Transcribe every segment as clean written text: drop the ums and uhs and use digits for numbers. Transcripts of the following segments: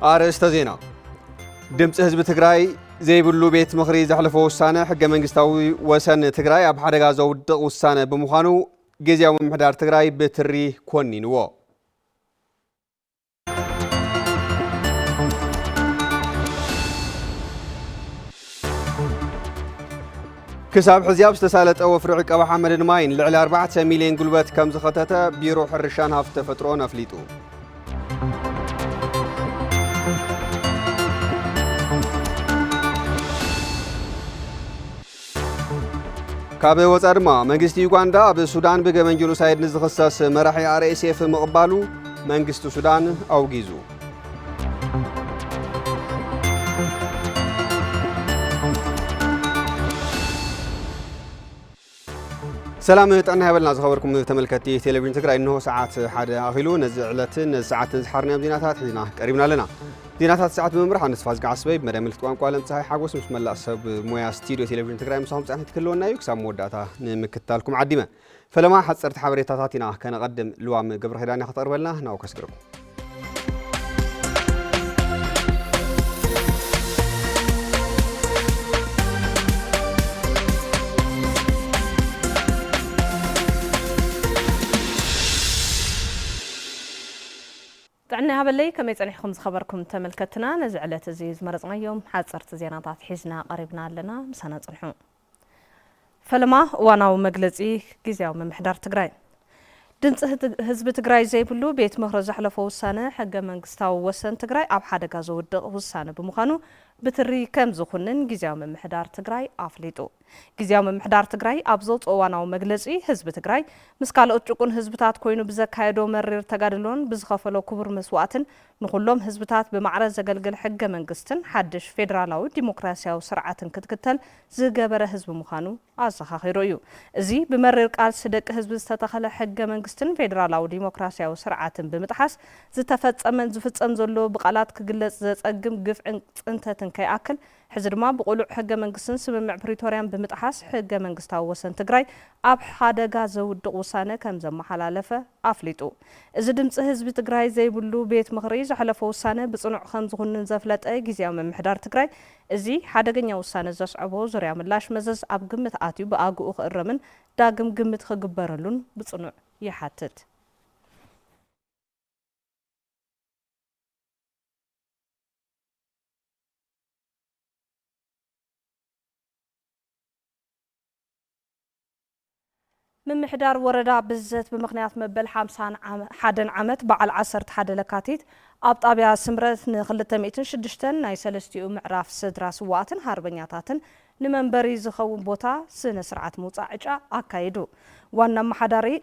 أرستا زينا دمت حزب تግራይ ዘይብሉ ቤት ምኽሪ ዘሕለፈው ውሳነ ሕገ መንግስታዊ ወሰን ትግራይ ኣብ ሓደጋ ዘውድቕ ውሳነ ብምዃኑ ጊዜያዊ ምምሕዳር ትግራይ በትሪ ኮኒንዎ ክሳብ ሕዚ ኣብ ዝተሳለጠ ወፍሪ ዕቀባ ሓመድን ማይን ልዕሊ 4 ሚልዮን ጉልበት ከም ዝኸተተ ቢሮ ሕርሻን ሃፍቲ ተፈጥሮን ኣፍሊጡ ካብ ወጻኢ ድማ መንግስቲ ዩጋንዳ ኣብ ሱዳን ብገመን ጆኖሳይድ ንዝኽሰስ መራሒ RSF ምቕባሉ መንግስቲ ሱዳን ኣውጊዙ ሰላም ጥዕና ይበልና ዝኸበርኩም ተመልከቲ ቴሌቪዥን ትግራይ እንሆ ሰዓት 1 ኣኺሉ ነዚ ዕለትን ሰዓትን ዝሓርና ዜናታት ሒዝና ቀሪብና ኣለና ዜናታት ሰዓት ብምምራሕ ኣንስፋዝ ጋዓስበይ ብመደብ ምልክት ቋንቋ ለምፀሓይ ሓጎስ ምስ መላእ ሰብ ሞያ ስቱዲዮ ቴሌቪዥን ትግራይ ምሳኹም ጻሕነት ክህልወና እዩ ክሳብ መወዳእታ ንምክትታልኩም ዓዲመ ፈለማ ሓፀርቲ ሓበሬታታት ኢና ከነቐድም ልዋም ግብረ ኺዳን ከተቕርበልና ናው ከስግረኩም ጥዕና ሃበለይ ከመይ ጸኒሕኩም ዝኸበርኩም ተመልከትና ነዚ ዕለት እዚ ዝመረጽናዮም ሓጸርቲ ዜናታት ሒዝና ቀሪብና ኣለና ምሳና ጽንሑ ፈለማ እዋናዊ መግለጺ ጊዜያዊ ምምሕዳር ትግራይ ድምፂ ህዝቢ ትግራይ ዘይብሉ ቤት ምኽሪ ዘሕለፈ ውሳነ ሕገ መንግስታዊ ወሰን ትግራይ ኣብ ሓደጋ ዘውድቕ ውሳነ ብምዃኑ بتري كم زخنن جزاو من محدار تجراي أفليتو جزاو من محدار تجراي أبزوت أوانا ومجلسي حزب تجراي مسكال أتركون حزبتات كوينو بزكايدو مرر تجادلون بزخفلو كبر مسواتن نقولهم حزبتات بمعرض زجلجل حجة من قستن حدش فيدرالو ديمقراطية وسرعة كتكتل زجبر حزب مخانو عزخ خيرويو زي بمرر قال صدق حزب استدخل حجة من قستن فيدرالو ديمقراطية وسرعة بمتحس زتفت أمن زفت أمزلو بقالات كجلس زتأجم جف أنت كي أكل حزر ما بقولوا حاجة من قصن سبب بريتوريان بمتحس حاجة من قصتا وسن تجري أب حدا جازو الدقوسانة كم زم حلالفة أفلتو إذا دمت حزب تجري زي بلو بيت مغريز حلفة وسانة بصنع خمس غن زفلت أي جزء من محدار تجري إزي حدا جنيا وسانة زش عبو زريع من لاش مزز أب قمة آتيو بأجو أخ الرمن داقم قمة خجبرلون بصنع يحتت من محدار وردا بالذات بمقنيات مبل 50 حدن عمت بعل 10 حد لكاتيت أبطابيا سمرت نخلت ميتن شدشتن ناي سلستيو معراف سدرا سواتن هاربنياتاتن نمنبري زخون بوتا سنة سرعة موصاعجة أكايدو وانا محداري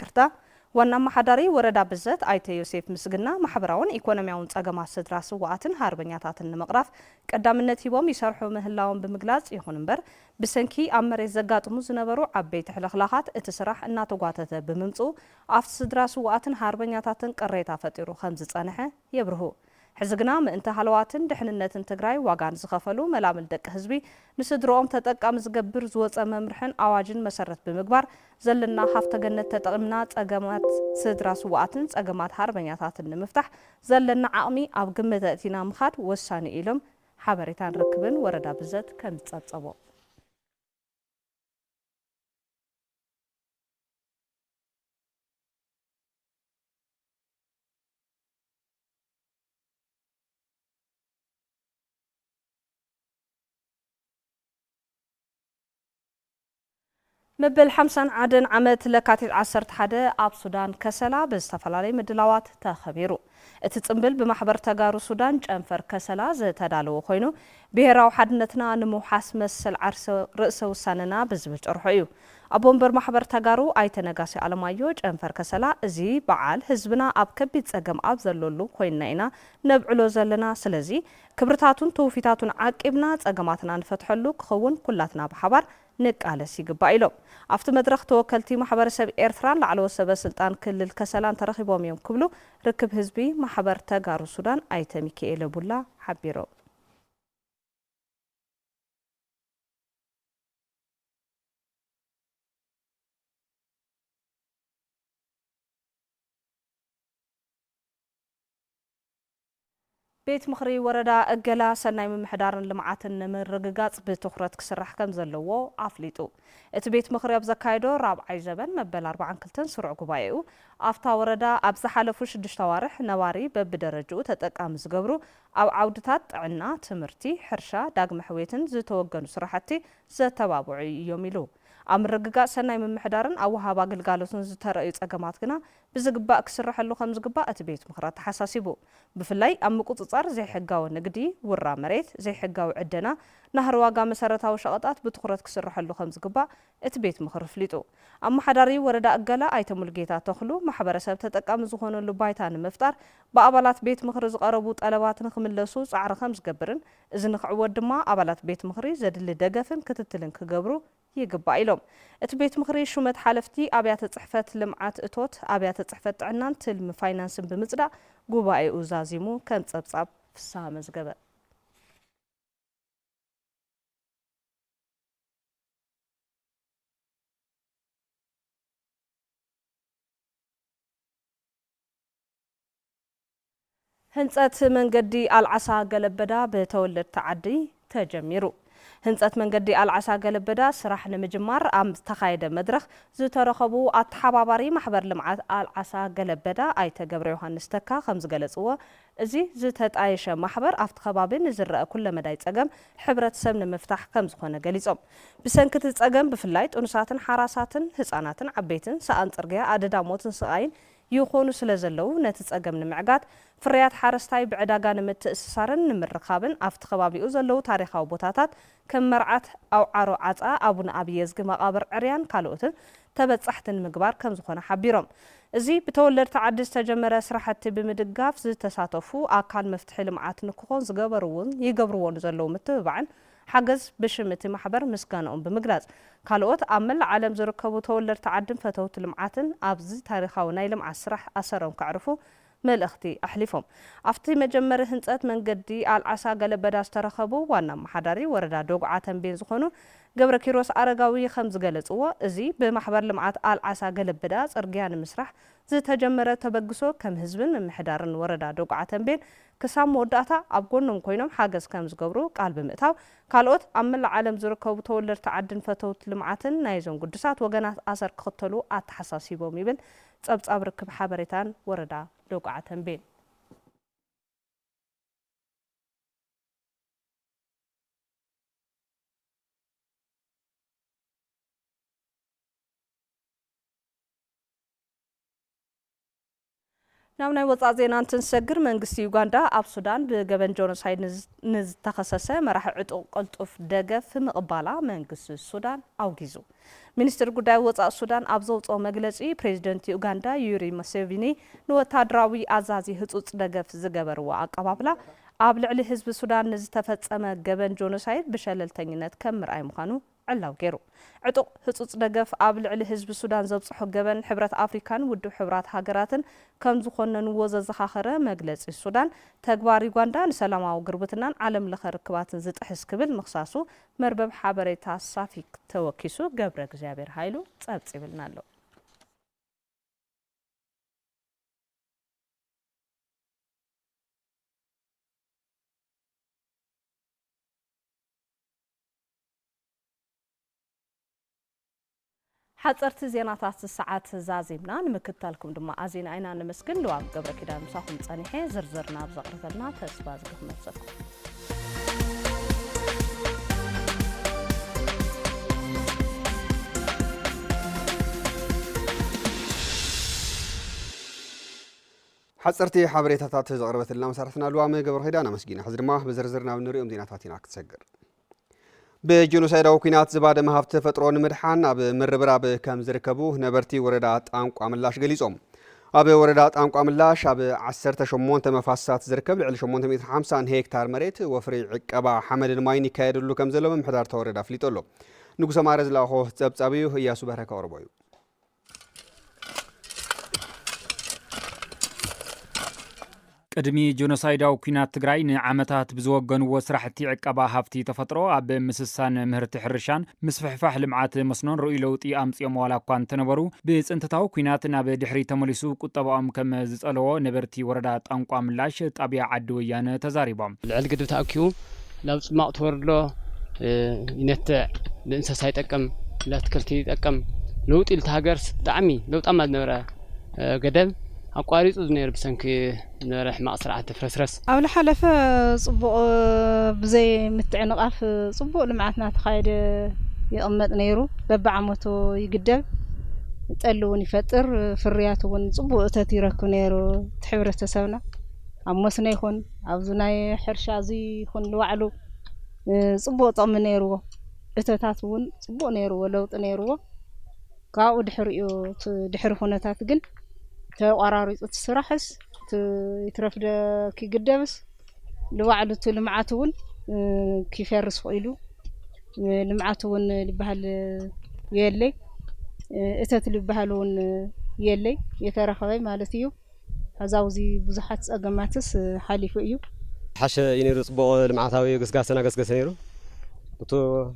كرتا وانا محداري وردا بالذات آيتا يوسف مسجنا محبراون إيكونوميون تأجمع سدرا سواتن هاربنياتاتن نمقراف قدام النتيبهم يشرحوا مهلاهم بمجلاس يخوننبر بسنكي أمر الزجاج مزنبرو عبيت حلقات اتسرح الناتو قاتته بممصو عفت سدرا سواتن هاربنياتاتن قريتا فتيرو 5 صنحه يبرهو حزقنا من انت حلواتن دحننتن تግራይ ዋጋን ዝኸፈሉ መላምል ደቅ ህዝቢ ንስድሮኦም ተጠቃሚ ዝገብር ዝወፀ መምርሕን ኣዋጅን መሰረት ብምግባር ዘለና ሃፍተ ገነት ተጠቅምና ጸገማት ስድራ ስዋኣትን ጸገማት ሃርበኛታትን ንምፍታሕ ዘለና ዓቕሚ ኣብ ግምት እቲና ምኻድ ወሳኒ ኢሎም ሓበሬታን ርክብን ወረዳ ብዘት ከም ጸጸቦ مبل 50 عدن عمت لكاتيت 10 حدا اب سودان كسلا باستفلالي مدلاوات تخبيرو اتتصمبل بمحبر تجارو سودان جنفر كسلا زتدالو خوينو بهراو حدنتنا نموحاس مسل عرس رئيس وساننا بزبط ارحيو أبومبر محبر تجارو أيتنجاسي على مايو جنفر كسلا زي بعال حزبنا أب كبيت سجم أب زلولو خويننا نبعلو زلنا سلزي كبرتاتون توفيتاتون عاقبنا سجماتنا نفتحلو خون كلاتنا بحبر نقاله سيغبايلو افت مدرخ توكلتي محبر سب ايرتران لعلو سب سلطان كل الكسلان ترخيبوم يوم كبلو ركب حزبي محبر تجارو السودان ايت ميكائيل بولا حبيرو ቤት ምኽሪ ወረዳ እገላ ሰናይ ምምሕዳርን ልምዓትን ንምርግጋጽ ብትኹረት ክስራሕ ከም ዘለዎ ኣፍሊጡ እቲ ቤት ምኽሪ ኣብ ዘካይዶ ራብዓይ ዘበን መበል 42 ስሩዕ ጉባኤኡ ኣፍታ ወረዳ ኣብ ዝሓለፉ 6 ኣዋርሕ ነዋሪ በብደረጅኡ ተጠቃሚ ዝገብሩ ኣብ ዓውድታት ጥዕና ትምህርቲ ሕርሻ ዳግመ ሕዌትን ዝተወገኑ ስራሕቲ ዘተባብዑ እዮም ኢሉ ኣብ ምርግጋጽ ሰናይ ምምሕዳርን ኣብ ወሃብ ኣገልግሎትን ዝተረኣዩ ጸገማት ግና ብዝግባእ ክስርሐሉ ከም ዝግባእ እቲ ቤት ምኽሪ ተሓሳሲቡ ብፍላይ ኣብ ምቁጽጻር ዘይሕጋዊ ንግዲ ውራ መሬት ዘይሕጋዊ ዕደና ናህሪ ዋጋ መሰረታዊ ሸቐጣት ብትኹረት ክስርሐሉ ከም ዝግባእ እቲ ቤት ምኽሪ ፍሊጡ ኣመሓዳሪ ወረዳ እገላ ኣይተ ሙልጌታ ተኽሉ ማሕበረሰብ ተጠቃሚ ዝኾነሉ ባይታ ንምፍጣር ብኣባላት ቤት ምኽሪ ዝቐረቡ ጠለባት ንኽምለሱ ጻዕሪ ከም ዝገብርን እዚ ንኽዕወት ድማ ኣባላት ቤት ምኽሪ ዘድሊ ደገፍን ክትትልን ክገብሩ ይግባእ ኢሎም እቲ ቤት ምኽሪ ሹመት ሓለፍቲ ኣብያተ ጽሕፈት ልምዓት እቶት ኣብያተ ጽሕፈት ጥዕናን ትልሚ ፋይናንስን ብምጽዳቕ ጉባኤኡ ዛዚሙ ከም ጸብጻብ ፍስሓ መዝገበ ህንጸት መንገዲ ኣልዓሳ ገለበዳ በተወለድቲ ዓዲ ተጀሚሩ ህንጸት መንገዲ ኣልዓሳ ገለበዳ ስራሕ ንምጅማር ኣብ ተኻየደ መድረኽ ዝተረኸቡ ኣተሓባባሪ ማሕበር ልምዓት ኣልዓሳ ገለበዳ ኣይተ ገብረ ዮሃንስ ተካ ከም ዝገለጽዎ እዚ ዝተጣየሸ ማሕበር ኣብቲ ከባቢ ንዝረአ ኩለ መዳይ ጸገም ሕብረተሰብ ንምፍታሕ ከም ዝኾነ ገሊጾም ብሰንኪ እቲ ጸገም ብፍላይ ጥኑሳትን ሓራሳትን ህጻናትን ዓበይትን ሰኣን ጽርግያ ኣደዳሞትን ስቃይን ይኾኑ ስለ ዘለው ነቲ ጸገም ንምዕጋት ፍርያት ሓረስታይ ብዕዳጋ ንምትእስሳርን ንምርኻብን ኣብቲ ከባቢኡ ዘለው ታሪኻዊ ቦታታት ከም መርዓት ኣውዓሮ ዓፃ ኣቡነ ኣብየዝጊ መቓብር ዕርያን ካልኦትን ተበጻሕትን ምግባር ከም ዝኾነ ሓቢሮም እዚ ብተወለድቲ ዓዲ ዝተጀመረ ስራሕቲ ብምድጋፍ ዝተሳተፉ ኣካል መፍትሒ ልምዓት ንክኾን ይገብርዎን ዘለው ምትብባዕን ሓገዝ ብሽምቲ ማሕበር ምስጋናኦም ብምግላጽ ካልኦት ኣብ መላእ ዓለም ዝርከቡ ተወለድቲ ዓድን ፈተውቲ ልምዓትን ኣብዚ ታሪኻዊ ናይ ልምዓት ስራሕ ኣሰሮም ከዕርፉ መልእኽቲ ኣሕሊፎም ኣብቲ መጀመሪ ህንጸት መንገዲ ኣልዓሳ ገለበዳ ዝተረኸቡ ዋና ኣመሓዳሪ ወረዳ ዶጉዓ ተንቤን ዝኾኑ ገብረ ኪሮስ ኣረጋዊ ከም ዝገለጽዎ እዚ ብማሕበር ልምዓት ኣልዓሳ ገለበዳ ጽርግያ ንምስራሕ ዝተጀመረ ተበግሶ ከም ህዝብን ምምሕዳርን ወረዳ ዶጉዓ ተንቤን ክሳብ መወዳእታ ኣብ ጎኖም ኮይኖም ሓገዝ ከም ዝገብሩ ቃል ብምእታው ካልኦት ኣብ መላእ ዓለም ዝርከቡ ተወለድቲ ዓድን ፈተውቲ ልምዓትን ናይዞም ጉዱሳት ወገናት ኣሰር ክኽተሉ ኣተሓሳሲቦም ይብል ጸብጻብ ርክብ ሓበሬታን ወረዳ ዶጉዓ ተንቤን ናብ ናይ ወጻእ ዜና እንትንሰግር መንግስቲ ዩጋንዳ ኣብ ሱዳን ብገበን ጆኖሳይድ ንዝተኸሰሰ መራሒ ዕጡቕ ቅልጡፍ ደገፍ ምቕባላ መንግስቲ ሱዳን ኣውጊዙ ሚኒስትር ጉዳይ ወጻእ ሱዳን ኣብ ዘውፅኦ መግለጺ ፕሬዚደንት ዩጋንዳ ዩሪ ሙሴቪኒ ንወታደራዊ ኣዛዚ ህጹጽ ደገፍ ዝገበርዎ ኣቀባብላ ኣብ ልዕሊ ህዝቢ ሱዳን ንዝተፈጸመ ገበን ጆኖሳይድ ብሸለልተኝነት ከም ምርኣይ ምዃኑ ዕላው ገይሩ ዕጡቕ ህጹጽ ደገፍ ኣብ ልዕሊ ህዝቢ ሱዳን ዘብጽሖ ገበን ሕብረት ኣፍሪካን ውድብ ሕብራት ሃገራትን ከም ዝኾነንዎ ዘዘኻኸረ መግለጺ ሱዳን ተግባር ዩጋንዳ ንሰላማዊ ግርብትናን ዓለም ለኸ ርክባትን ዝጥሕስ ክብል ምኽሳሱ መርበብ ሓበሬታ ሳፊክ ተወኪሱ ገብረ እግዚአብሔር ኃይሉ ጸብጺብልና ኣሎ ሓጸርቲ ዜናታት ሰዓት ዛዚምና ንምክታልኩም ድማ ኣዚና አይና ንምስግን ልዋም ገብረ ኪዳን ምሳኹም ጸኒሐ ዝርዝርና ብዘቕርበልና ተስፋ ዝግመጸኩም ሓጸርቲ ሓበሬታታት ዘቕርበትና መሰረትና ልዋም ገብረ ኪዳን ኣመስጊና ሕዚ ድማ ብዝርዝርና ንሪኦም ዜናታት ኢና ክትሰግር بجنوسايداዊ ኩናት ዝባደመ ሃብቲ ተፈጥሮ ንምድሓን ኣብ ምርብራብ ከም ዝርከቡ ነበርቲ ወረዳ ጣንቋ ምላሽ ገሊጾም ኣብ ወረዳ ጣንቋ ምላሽ ኣብ 18 መፋሳት ዝርከብ ልዕሊ 850 ሄክታር መሬት ወፍሪ ዕቀባ ሓመድን ማይን ይካየደሉ ከም ዘሎ ምምሕዳር ተወረዳ ፍሊጡ ኣሎ ንጉሰ ማረ ዝላኾ ጸብጻቢዩ እያሱ በረካ ቀርቦዩ ቅድሚ ጆኖሳይዳዊ ኩናት ትግራይ ንዓመታት ብዝወገንዎ ስራሕቲ ዕቀባ ሃብቲ ተፈጥሮ ኣብ ምስሳን ምህርቲ ሕርሻን ምስፍሕፋሕ ልምዓት መስኖን ርኡይ ለውጢ ኣምፅኦም ዋላ እኳ እንተነበሩ ብፅንተታዊ ኩናት ናብ ድሕሪ ተመሊሱ ቁጠባኦም ከም ዝጸለዎ ነበርቲ ወረዳ ጣንቋ ምላሽ ጣብያ ዓዲ ወያነ ተዛሪቦም ልዕል ግድብ ተኣኪቡ ናብ ጽማቕ ተወርዶ ይነትዕ ንእንስሳ ይጠቅም ለአትክልቲ ይጠቅም ለውጢ ልተሃገርስ ብጣዕሚ ለውጣማ ዝነበረ ገደብ ኣቋሪጹ ዝነብር ብሰንኪ ነበረ ሕማቕ ስርዓት ፍረስረስ ኣብ ዝሓለፈ ጽቡቕ ብዘይ ምትዕንቓፍ ጽቡቕ ልምዓትና ተኻይደ ይቕመጥ ነይሩ በብዓመቱ ይግደብ ጠል እውን ይፈጥር ፍርያት እውን ጽቡቕ እተት ይረክብ ነይሩ ሕብረተሰብና ኣብ መስኖ ይኹን ኣብዚ ናይ ሕርሻ እዚ ይኹን ዝባዕሉ ጽቡቕ ጥቕሚ ነይሩዎ እተታት እውን ጽቡቕ ነይሩዎ ለውጢ ነይሩዎ ካብኡ ድሕሪኡ ድሕሪ ኩነታት ግን ተቋራሪጹ ትስራሕስ ይትረፍደ ክግደብስ ዝባዕሉ ልምዓት እውን ክፈርስ ኽኢሉ ልምዓት እውን ልበሃል የለይ እተት ልበሃል እውን የለይ የተረኸበ ማለት እዩ ሓዛውዚ ብዙሓት ጸገማትስ ሓሊፉ እዩ ሓሸ ይነሩ ጽቡቕ ልምዓታዊ ገስጋሰና ገስገሰ ነይሩ እቱ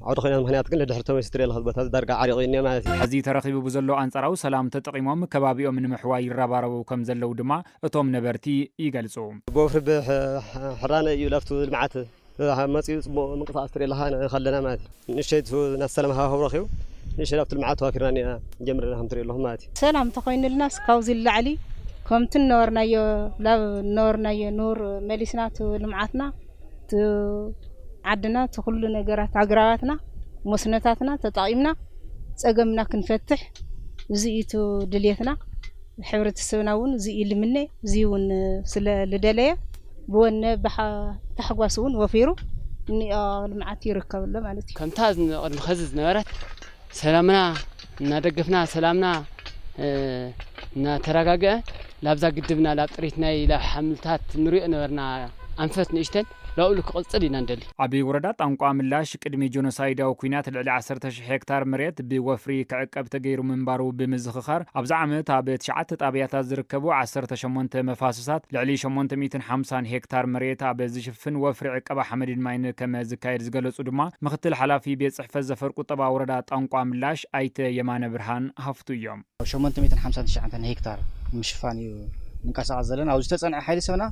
ዓውደ ኹናት ምኽንያት ግን ለድሕሪ ተመሲጥሪ ለኸት ዳርጋ ዓሪቑ እኒአ ማለት እዩ ሕዚ ተረኺቡ ብዘሎ ኣንጻራዊ ሰላም ተጠቒሞም ከባቢኦም ንምሕዋይ ይረባረቡ ከም ዘለው ድማ እቶም ነበርቲ ይገልጹ ብወፍሪ ብሕራነ እዩ ለፍቱ ልምዓት መጺኡ ጽቡቕ ምንቅስቓስ ትርኢ ኣለኻ ኸለና ማለት እዩ ንእሽተይ ናት ሰላም ሃዋህው ረኺቡ ንእሽተይ ለፍቱ ልምዓት ተዋኪርና ጀምርና ከም ትሪኡ ኣለኹም ማለት እዩ ሰላም ተኾይኑልናስ ካብዚ ላዕሊ ከምቲ ነበርናዮ ኑር መሊስናት ልምዓትና ዓድና ተኩሉ ነገራት ኣግራባትና መስነታትና ተጠቒምና ጸገምና ክንፈትሕ እዚኢቱ ድልየትና ሕብረተሰብና እውን እዚኢ ልምነ እዚ እውን ስለ ልደለየ ብወነ ተሓጓስ እውን ወፊሩ እኒኦ ልምዓት ይርከብሎ ማለት እዩ ከምታ ቅድሚ ኸዚ ዝነበረት ሰላምና እናደገፍና ሰላምና እናተረጋግአ ላብዛ ግድብና ላብ ጥሪት ናይ ላብ ሓምልታት ንሪኦ ነበርና ኣንፈት ንእሽተን ላኡሉ ክቕጽል ኢና እንደሊ ዓብዪ ወረዳ ጣንቋ ምላሽ ቅድሚ ጆኖሳይዳዊ ኩናት ልዕሊ 10,000 ሄክታር መሬት ብወፍሪ ክዕቀብ ተገይሩ ምንባሩ ብምዝኽኻር ኣብዚ ዓመት ኣብ 9 ጣብያታት ዝርከቡ 18 መፋስሳት ልዕሊ 850 ሄክታር መሬት ኣብ ዝሽፍን ወፍሪ ዕቀባ ሓመድን ማይን ከም ዝካየድ ዝገለጹ ድማ ምክትል ሓላፊ ቤት ጽሕፈት ዘፈር ቁጠባ ወረዳ ጣንቋ ምላሽ ኣይተ የማነ ብርሃን ሃፍቱ እዮም 859 ሄክታር ምሽፋን እዩ ንቀሳቀስ ዘለና ኣብዚ ተጸንዐ ሓይሊ ሰብና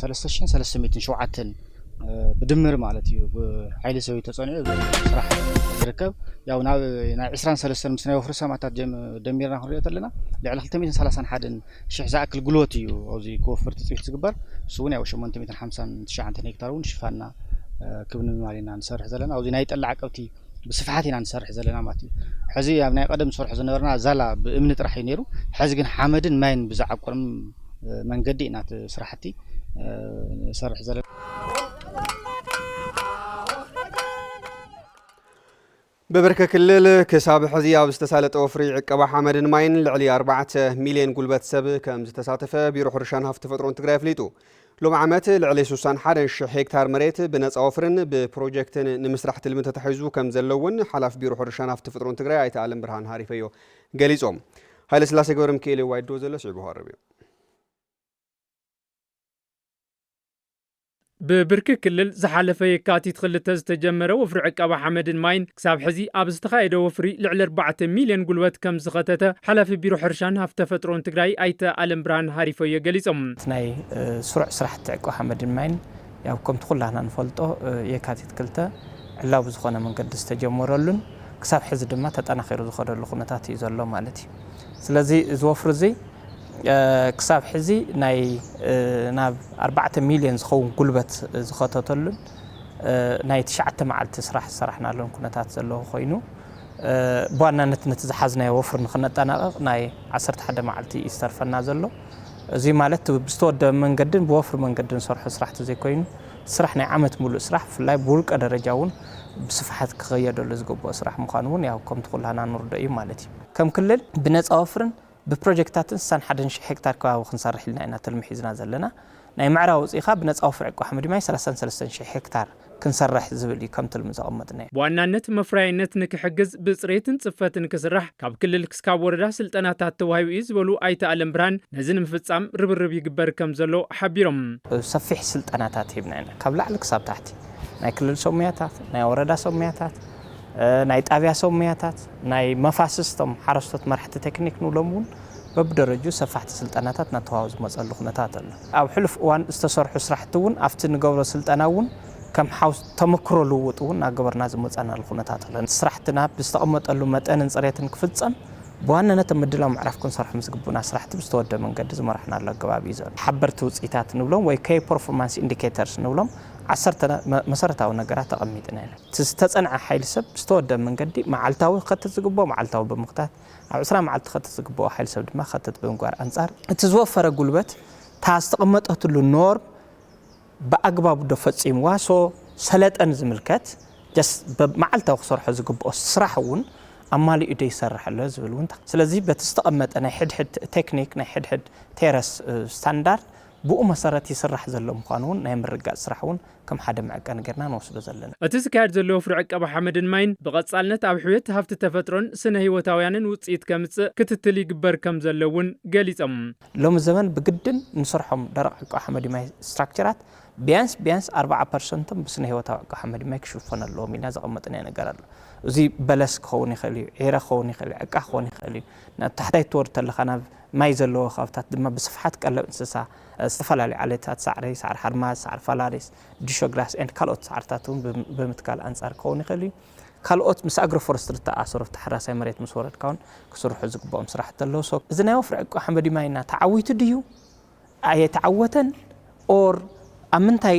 13307 ብድምር ማለት እዩ ብሓይሊ ሰብ ተጸንዑ ስራሕ ዝርከብ ያው ናብ 23 ምስ ናይ ወፍሪ ሰማታት ደሚርና ክንሪኦ ተለና ልዕሊ 231 ሽሕ ዝኣክል ጉልበት እዩ ኣብዚ ክወፍር ትጽቢት ዝግበር እሱ እውን ያው 859 ሄክታር እውን ሽፋንና ክብን ማሊና ንሰርሕ ዘለና ኣብዚ ናይ ጠላዕ ቀብቲ بصفحات ኢና ንሰርሕ ዘለና ማለት እዩ ሕዚ ኣብ ናይ ቀደም ሰርሕ ዝነበርና ዛላ ብእምኒ ጥራሕ እዩ ነይሩ ሕዚ ግን ሓመድን ማይን ብዛዕቆርም መንገዲ ኢና ስራሕቲ ንሰርሕ ዘለና በበርከ ክልል ክሳብ ሕዚ ኣብ ዝተሳለጠ ወፍሪ ዕቀባ ሓመድን ማይን ልዕሊ 4 ሚልዮን ጉልበት ሰብ ከም ዝተሳተፈ ቢሮ ሕርሻን ሃብቲ ተፈጥሮን ትግራይ ኣፍሊጡ ሎም ዓመት ልዕሊ 61,000 ሄክታር መሬት ብነፃ ወፍርን ብፕሮጀክትን ንምስራሕ ትልሚ ተታሒዙ ከም ዘለውን ሓላፊ ቢሮ ሕርሻን ሃብቲ ተፈጥሮን ትግራይ ኣይተ ኣለም ብርሃን ሃሪፈዮ ገሊጾም ሃይለ ስላሴ ገብረ ሚካኤል ዋይዶ ዘሎ ስዕቡ ሃረብ እዩ ببرك كلل زحلفة يكاتيت خلته زتجمره وفر عقاب حمد ماين كساب حزي أبستخايد وفري لعل 4 مليون قلوات كم زختته حلف بيرو حرشان هفته فترون تقراي أيتا ألم بران هاريفو يجلسهم. تناي سرعة صراحة عقاب حمد ماين يعني كم تقول لهنا نفلته يكاتيت كلته علاو بزخنا من قد استجمرلون كساب حزد ما تتأنا خير زخنا اللقناتي يزلوا مالتي. سلزي زوفر زي كساب حزي ناي ناب 4 مليون زخون قلبت زخطتلن ناي 9 معلت صرحنا لهم كنتات زلو خوينو بوانا نتزحزنا وفر نخنطنا ناي 11 معلتي يسترفنا زلو زي مالت بستود من قدن بوفر من قدن صرح صرحت زي كوينو صرحنا عمت مولو صرح في لاي بولق درجاون بصفحات كغيدو لزغبو صرح مخانون ياو كم تقول لنا نردي مالتي كم كلل بنص اوفرن ببروجكتات سان 1,000 هكتار كوا خنصرح لنا إنا تلمحيزنا زلنا ናይ ምዕራብ ውፅኢኻ ብነፃ ወፍሪ ዕቋ ሓመድ ማይ 33,000 ሄክታር ክንሰርሕ ዝብል እዩ ከም ትልሚ ዘቐመጥና በዋናነት መፍራይነት ንክሕግዝ ብፅሬትን ጽፈትን ክስራሕ ካብ ክልል ክስካብ ወረዳ ስልጠናታት ተዋሂቡ እዩ ዝበሉ ኣይተ ኣለም ብርሃን ነዚ ንምፍጻም ርብርብ ይግበር ከም ዘሎ ሓቢሮም ሰፊሕ ስልጠናታት ሂብና ኢና ካብ ላዕሊ ክሳብ ታሕቲ ናይ ክልል ሰሙያታት ናይ ወረዳ ሰሙያታት ናይ ጣብያ ሰሙያታት ናይ መፋስስቶም ሓረስቶት መራሕቲ ቴክኒክ ንብሎም እውን በብደረጁ ሰፋሕቲ ስልጠናታት ናተዋሃቡ ዝመፀሉ ኩነታት ኣሎ ኣብ ሕሉፍ እዋን ዝተሰርሑ ስራሕቲ እውን ኣብቲ ንገብሮ ስልጠና እውን ከም ሓውስ ተመክሮ ልውጥ እውን ናገበርና ዝመፀናሉ ኩነታት ኣሎ ስራሕትና ብዝተቐመጠሉ መጠንን ፅሬትን ክፍጸም በዋናነት ምድላው ምዕራፍ ክንሰርሕ ምስግቡና ስራሕቲ ብዝተወደ መንገዲ ዝመራሕናሉ ኣገባብ እዩ ዘሎ ሓበርቲ ውፅኢታት ንብሎም ወይ ከይ ፐርፎርማንስ ኢንዲኬተርስ ንብሎም 10 መሰረታዊ ነገራት ተቐሚጥና ኢና ተጸንዐ ሓይሊ ሰብ ብዝተወደ መንገዲ መዓልታዊ ክኸትት ዝግብኦ መዓልታዊ ብምኽታት ኣብ 20 መዓልቲ ክኸትት ዝግብኦ ሓይሊ ሰብ ድማ ክኸትት ብምግባር አንጻር እቲ ዝወፈረ ጉልበት ታስተቐመጠትሉ ኖርም በአግባቡ ደፈጺምዋ ሶ ሰለጠን ዝምልከት ጀስ በመዓልታዊ ክሰርሖ ዝግብኦ ስራሕ እውን ኣማሊኡ ደ ይሰርሐሉ ዝብል እውን ስለዚ በተስተቐመጠ ናይ ሕድሕድ ቴክኒክ ናይ ሕድሕድ ቴረስ ስታንዳርድ ብኡ መሰረት ይስራሕ ዘሎ ምዃኑ እውን ናይ ምርጋጽ ስራሕ እውን ከም ሓደ መዐቀኒ ጌርና ንወስዶ ዘለና እቲ ዝካየድ ዘሎ ወፍሪ ዕቀባ ሓመድን ማይን ብቐጻልነት ኣብ ሕውየት ሃብቲ ተፈጥሮን ስነ ህይወታውያንን ውፅኢት ከምጽእ ክትትል ይግበር ከም ዘሎ እውን ገሊጾም ሎሚ ዘመን ብግድን ንሰርሖም ደረቕ ዕቀባ ሓመድ ማይ ስትራክቸራት ቢያንስ 40% ብስነ ህይወታዊ ዕቀባ ሓመድ ማይ ክሽፈን ኣለዎም ኢልና ዘቐመጥና ነገር ኣሎ እዚ በለስ ክኸውን ይኽእል እዩ ዒረ ክኸውን ይኽእል እዩ ዕቃ ክኸውን ይኽእል እዩ ናብ ታሕታይ ትወርድ ተለኻ ናብ ማይ ዘለዎ ኻብታት ድማ ብስፍሓት ቀለብ እንስሳ ዝተፈላለዩ ዓሌታት ሳዕሪ ሳዕሪ ሓርማዝ ሳዕሪ ፋላሪስ ዲሾግራስ ኤንድ ካልኦት ሳዕርታት እውን ብምትካል አንጻር ክኸውን ይኽእል እዩ ካልኦት ምስ ኣግሮ ፎረስትሪ ተኣሰሩ ተሓራሳይ መሬት ምስ ወረድካ እውን ክስርሑ ዝግብኦም ስራሕቲ ኣለዉ ሶ እዚ ናይ ወፍሪ ዕቀባ ሓመድ ማይና ተዓዊቱ ድዩ ኣይተዓወተን ኦር ኣብ ምንታይ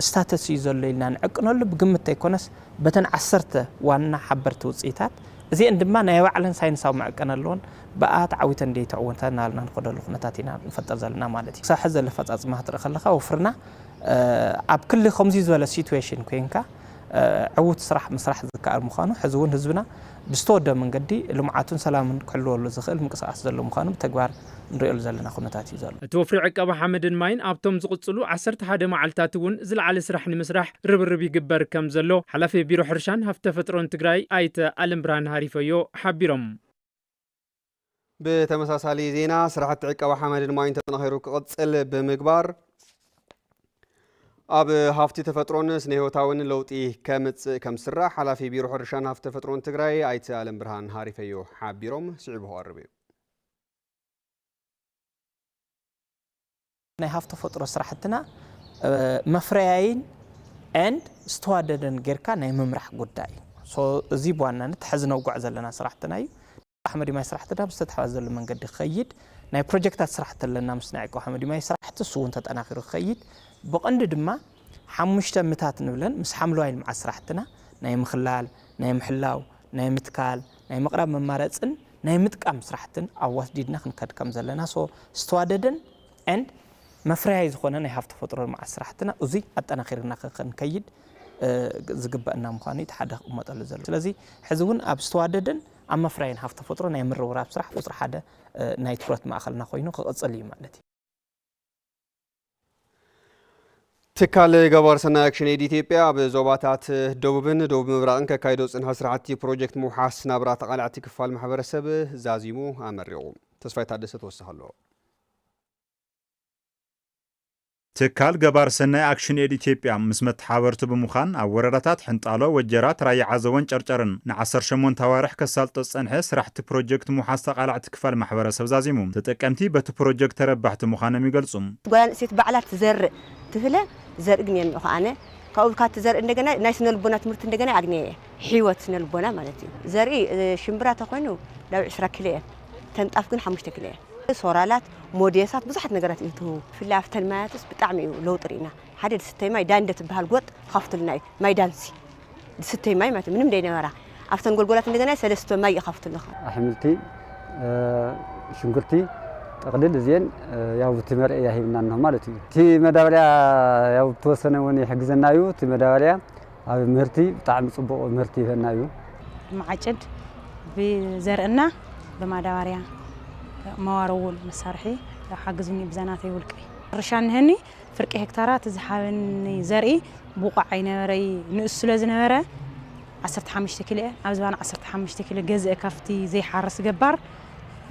ስታተስ እዩ ዘሎ ኢልና ንዕቅነሉ ብግምት ኣይኮነስ በተን 10 ዋና ሓበርቲ ውፅኢታት እዚአን ድማ ናይ ባዕለን ሳይንሳዊ መዐቀን ኣለዎን በኣ ተዓዊተን እንደ ይተዕወተን ናልና ንኸደሉ ኩነታት ኢና ንፈጠር ዘለና ማለት እዩ ክሳብ ሕዚ ዘሎ ፈፃፅማ ክትርኢ ከለኻ ወፍርና ኣብ ክሊ ከምዚ ዝበለ ሲትዌሽን ኮይንካ ዕውት ስራሕ ምስራሕ ዝከኣል ምዃኑ ሕዚ እውን ህዝብና ብዝተወደ መንገዲ ልምዓቱን ሰላምን ክሕልወሉ ዝኽእል ምንቅስቃስ ዘሎ ምዃኑ ብተግባር ንሪእሉ ዘለና ኩነታት እዩ ዘሎ እቲ ወፍሪ ዕቀባ ሓመድን ማይን ኣብቶም ዝቕፅሉ 11 መዓልትታት እውን ዝለዓለ ስራሕ ንምስራሕ ርብርብ ይግበር ከም ዘሎ ሓላፊ ቢሮ ሕርሻን ሃብቲ ተፈጥሮን ትግራይ ኣይተ ኣለም ብርሃን ሃሪፈዮ ሓቢሮም ብተመሳሳሊ ዜና ስራሕቲ ዕቀባ ሓመድን ማይን ተጠናኺሩ ክቕፅል ብምግባር ኣብ ሃፍቲ ተፈጥሮን ስነ ህይወታውን ለውጢ ከምጽእ ከም ስራሕ ሓላፊ ቢሮ ሕርሻን ሃፍቲ ተፈጥሮን ትግራይ ኣይተ ኣለም ብርሃን ሃሪፈዮ ሓቢሮም ስዒቡ ቀርብ እዩ ናይ ሃፍቲ ተፈጥሮ ስራሕትና መፍረያይን ኤንድ ዝተዋደደን ጌርካ ናይ ምምራሕ ጉዳይ ሶ እዚ በዋናነት ሕዚ ነውጓዕ ዘለና ስራሕትና እዩ ሓመድ ማይ ስራሕትና ብዝተተሓዋዘሉ መንገዲ ክኸይድ ናይ ፕሮጀክታት ስራሕቲ ኣለና ምስ ናይ ዕቀባ ሓመድ ማይ ስራሕቲ እውን ተጠናኺሩ ክኸይድ ብቐንዲ ድማ 5 ምታት ንብለን ምስ ሓምለዋይ ልምዓት ስራሕትና ናይ ምኽላል ናይ ምሕላው ናይ ምትካል ናይ ምቕራብ መማረፅን ናይ ምጥቃም ስራሕትን ኣዋስዲድና ክንከድ ከም ዘለና ሶ ዝተዋደደን ኤንድ መፍረያይ ዝኾነ ናይ ሃፍቲ ተፈጥሮ ልምዓት ስራሕትና እዚ ኣጠናኺርና ክንከይድ ዝግበአና ምዃኑ እቲ ሓደ ክቕመጠሉ ዘሎ ስለዚ ሕዚ እውን ኣብ ዝተዋደደን ኣብ መፍረያይን ሃፍቲ ተፈጥሮ ናይ ምርውራብ ስራሕ ቁፅሪ ሓደ ናይ ትኩረት ማእኸልና ኮይኑ ክቕፅል እዩ ማለት እዩ ትካል ገባር ሰናይ አክሽን ኤድ ኢትዮጵያ በዞባታት ደቡብን ደቡብ ምብራቅን ከካይዶ ጽንሐ ስራሕቲ ፕሮጀክት ሙሓስ ናብራ ተቃላዕቲ ክፋል ማሕበረሰብ ዛዚሙ ኣመሪቑ ተስፋይ ታደሰ ተወሰኸሎ ትካል ገባር ሰናይ አክሽን ኤድ ኢትዮጵያ ምስ መተሓበርቱ ብምዃን ኣብ ወረዳታት ሕንጣሎ ወጀራት ራያ ዓዘቦን ጨርጨርን ን18 ተዋርሕ ከሳልጦ ጸንሐ ስራሕቲ ፕሮጀክት ሙሓስ ተቃላዕቲ ክፋል ማሕበረሰብ ዛዚሙ ተጠቀምቲ በቲ ፕሮጀክት ተረባሕቲ ምዃኖም ይገልጹ ጓል ሴት ባዕላት ዘር ትፍለ ዘር ግን የምኡ ኸኣነ ካብኡ ካት ዘር እንደገና ናይ ስነ ልቦና ትምህርቲ እንደገና ኣግኘ ህይወት ስነ ልቦና ማለት እዩ ዘርኢ ሽምብራ ተኾይኑ ላብ 20 ኪሎ ተንጣፍ ግን 5 ኪሎ ሶራላት ሞዴሳት ብዙሓት ነገራት እዩ ትህቡ ፍላይ ኣፍተን ማያትስ ብጣዕሚ እዩ ለውጢ ርኢና ሓደ ድስተይ ማይ ዳንደ ትበሃል ጎጥ ካፍትልና እዩ ማይ ዳንሲ ድስተይ ማይ ማለት ምንም ደይነበራ ኣፍተን ጎልጎላት እንደገና 3 ማይ ይኻፍትልኻ ኣሕምልቲ ሽንኩርቲ تقليل زين ياو تمر يا هيبنا إنه مالتي تي مداريا ياو توصلنا وني حجزنا يو تي مداريا أو مرتي طعم صبغ مرتي هنا يو معجد بزرعنا بمداريا موارول مسارحي حجزني بزناتي والكي رشان هني فرق هكتارات زحابني زرعي بوقع عينوري نقص لزنورة 15 كيلو أبزبان 15 كيلو جزء كفتي زي حارس جبار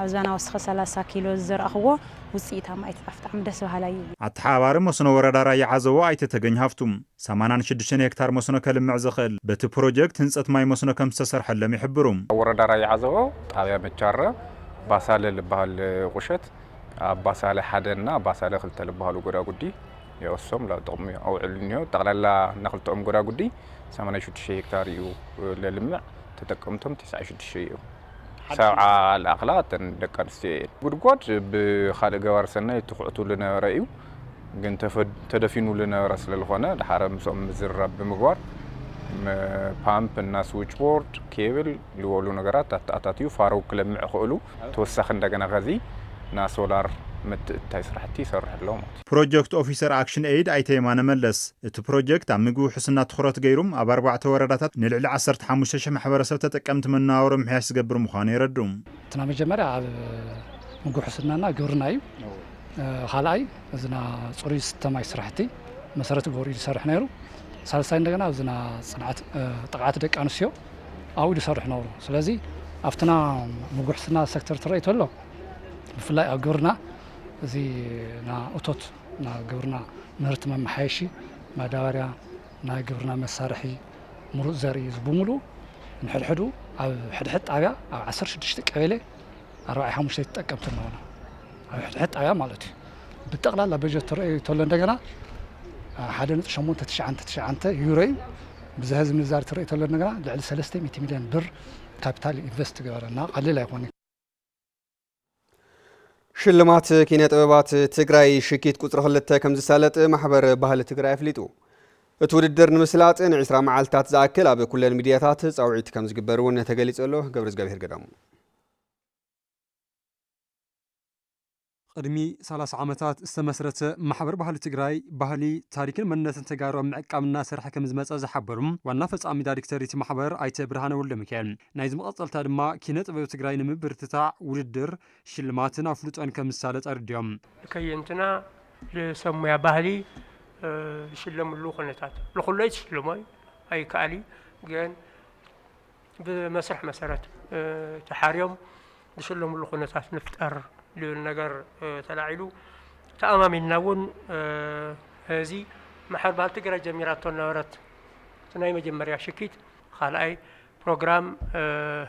أبزبان وسخ 3 كيلو زرع هو وسيتها ما يتفتح مدرسة هلاي عتحوار مسنو وردا راي عزو ايت تغن هافتم 86 هكتار مسنو كلمع زخل بت بروجكت هنصت ماي مسنو كم تسرح لم يحبروم وردا راي عزو طابيا مچاره باسال لبال قشت باسال حدنا باسال خلت لبالو غدا غدي يوسم لا طقم او علنيو طقلالا نخلتهم غدا غدي 86 هكتار يو للمع تتقمتم 96 يو ساعة الأخلاق دكان سي غدغود بخالق جوارسنا تخعتو لنا رايو ግን ተደፊኑ ለነበረ ስለሆነ ለሐረም ሶም ዝረብ በመግባር ፓምፕ እና ስዊች ቦርድ ኬብል ሊወሉ ነገራት አታታቲዩ ፋረው ክለምዕ ኸሉ ተወሳኸ እንደገና ገዚ ና ሶላር ምትታይ ስራሕቲ ይሰርሕለው ማለት ፕሮጀክት ኦፊሰር አክሽን ኤድ አይተማነ መለስ እቲ ፕሮጀክት አምጉ ሕስና ትኹረት ገይሩም ኣብ 4 ወረዳታት ንልዕሊ 15000 ማሕበረሰብ ተጠቀምቲ መናወሮ ምሕያሽ ዝገብር ምዃኑ ይረዱም ተና መጀመሪያ ኣብ ምጉ ሕስናና ግብርና እዩ خالاي ازنا صوري ستماي سرحتي مسرت غوري يسرح نيرو سالساي እንደገና ازنا صنعت طقعت دق انسيو او يسرح نورو ስለዚህ አፍተና ምጉሕስና ሴክተር ትረይተሎ ብፍላይ ኣብ ግብርና እዚ ና ኦቶት ና ግብርና ምህርት መምሓይሺ ማዳበርያ ና ግብርና መሳርሒ ሙሩፅ ዘርኢ ዝብሙሉ ንሕድሕዱ ኣብ ሕድሕድ ጣብያ ኣብ 16 ቀበሌ 45 ተጠቀምት ነው حتى أيام مالتي بالتقلال بجت تولى عندنا حدا نتشمون تتشعنت يوري بزهز من زار ترى تولى عندنا لعل 300 مليون بر كابيتال انفست قررنا قليل يكون ሽልማት ኪነ ጥበባት ትግራይ ሽኪት ቁጥር 2 ከም ዝሳለጥ ማሕበር ባህሊ ትግራይ ኣፍሊጡ እቲ ውድድር ንምስላጥ ን20 መዓልታት ዝኣክል ኣብ ኩለን ሚድያታት ጻውዒት ከም ዝግበር እውን ተገሊጸሎ ገብረ እግዚአብሔር ገዳሙ قدمي 30 ዓመታት ዝተመስረተ ማሕበር ባህሊ ትግራይ ባህሊ ታሪክን መንነትን ተጋሩ ምዕቃምና ስራሕ ከም ዝመጸ ዝሓበሩም ዋና ፈጻሚ ዳይሬክተር እቲ ማሕበር ኣይተ ብርሃነ ወልደ ሚካኤል ናይ ዝመቐጸልታ ድማ ኪነ ጥበብ ትግራይ ንምብርትታዕ ውድድር ሽልማትን ኣፍልጦን ከም ዝሳለጥ ኣርድዮም ከየንትና ለሰሙያ ባህሊ ሽለምሉ ኩነታት ለኩሉ ይሽልሞይ ኣይ ካሊ ግን በመስርሕ መሰረት ተሓርዮም ሽለምሉ ኩነታት ንፍጠር للنجار تلاعلو تأمامنا ون هذه محل بالت جرا جميرات النورات تنايم جمريا شكيت خالأي برنامج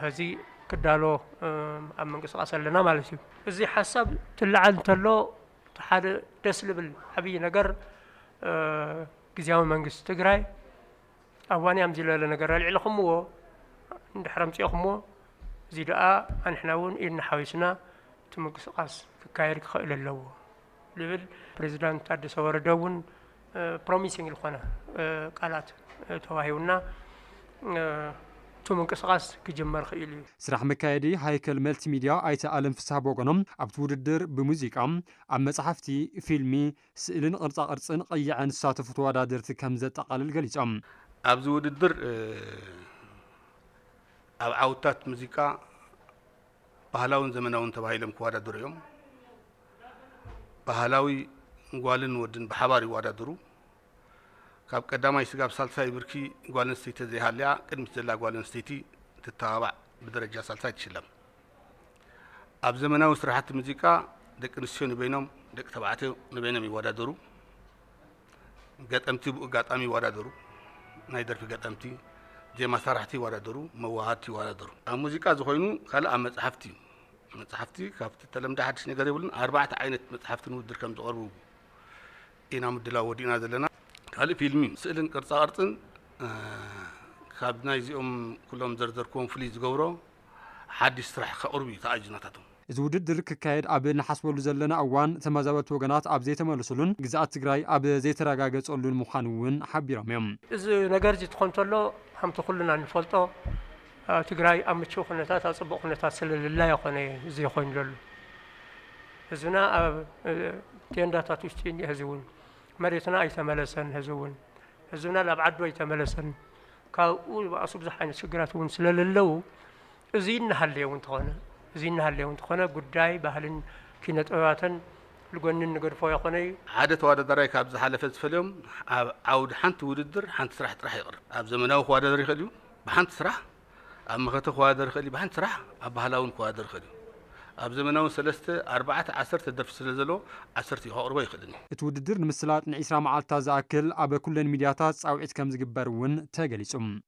هذه كدالو أمم قصة لنا مالسيو زي حسب تلعن تلو تحد تسلب الحبي نجار جزيام منجس تجراي أواني أمزيل لنجار العلى خموه عند حرمتي خموه زي دقا أنحنا ون إن حويسنا تمقصقاس كايرك خيل اللو ليفل بريزيدنت أديس وردون بروميسينغ الخنا قالات تواهيونا تمقصقاس كجمر خيلي سرح مكايدي هايكل ملتي ميديا ايت عالم فسح بوغنم ابت وددر بموزيقام اب مصحفتي فيلمي سئلن قرصا قرصن قيعن ساتفو توادادرت كم زتقالل غليصام ابز وددر اب عوتات موزيقا ባህላውን ዘመናውን ተባሂሎም ከዋዳደሩ እዮም ባህላዊ ጓልን ወድን በሐባሪ ዋዳደሩ ካብ ቀዳማይ ስጋብ ሳልሳይ ብርኪ ጓልን ስቴት ዘይሃልያ ቅድሚት ዘላ ጓልን ስቴቲ ትተባባዕ ብደረጃ ሳልሳይ ትሽለም ኣብ ዘመናዊ ስራሕቲ ሙዚቃ ደቂ ኣንስትዮ ንበይኖም ደቂ ተባዕትዮ ንበይኖም ይዋዳደሩ ገጠምቲ ብጋጣሚ ይዋዳደሩ ናይ ደርፊ ገጠምቲ ጀማ ሰራሕቲ ይዋዳደሩ መዋሃቲ ይዋዳደሩ ኣብ ሙዚቃ ዝኾይኑ ካልእ ኣብ መጽሓፍቲ ካብቲ ተለምዳ ሓድሽ ነገር ይብሉን 4 ዓይነት መጽሓፍቲ ንውድድር ከም ዝቐርቡ ኢና ምድላው ወዲና ዘለና ካልእ ፊልሚ ስእልን ቅርጻ ቅርጽን ካብ ናይ ዚኦም ኩሎም ዘርዘርኩም ፍሉይ ዝገብሮ ሓድሽ ስራሕ ከቕርቡ ተኣጅናታቶም እዚ ውድድር ክካየድ ኣብ ንሓስበሉ ዘለና እዋን ተመዛበልቲ ወገናት ኣብ ዘይተመለሱሉን ግዛኣት ትግራይ ኣብ ዘይተረጋገጸሉን ምዃኑ እውን ሓቢሮም እዮም እዚ ነገር ዝትኾን ተሎ همت كلنا نفلطه تجراي أمشوا خناتات أصبح خناتات سلل لا يخوني زي خون لولو هزونا تيندا تاتوشتين هزون مريتنا أي تملسن هزون هزونا لبعد وي تملسن كأول وأصب زحين سجرات ون سلل اللو زين هاللي ونتخنا زين هاللي ونتخنا قداي بهلن كنت أواتن لقون نقرفوا يا خني عادة توادر كاب زحلفت فيلم عود حنت وددر حنت سرح راح يقر اب زمناو خوادر خليو بحنت سرح اما خته خوادر خلي بحنت سرح اب بهلاون خوادر خليو اب زمناو 3-4-10 درف سلازلو 10 يقربوا يخدني اتوددر نمسلات نعيسرا معالتا زاكل اب كلن ميدياتات صاوعت كم زغبر ون تغليصم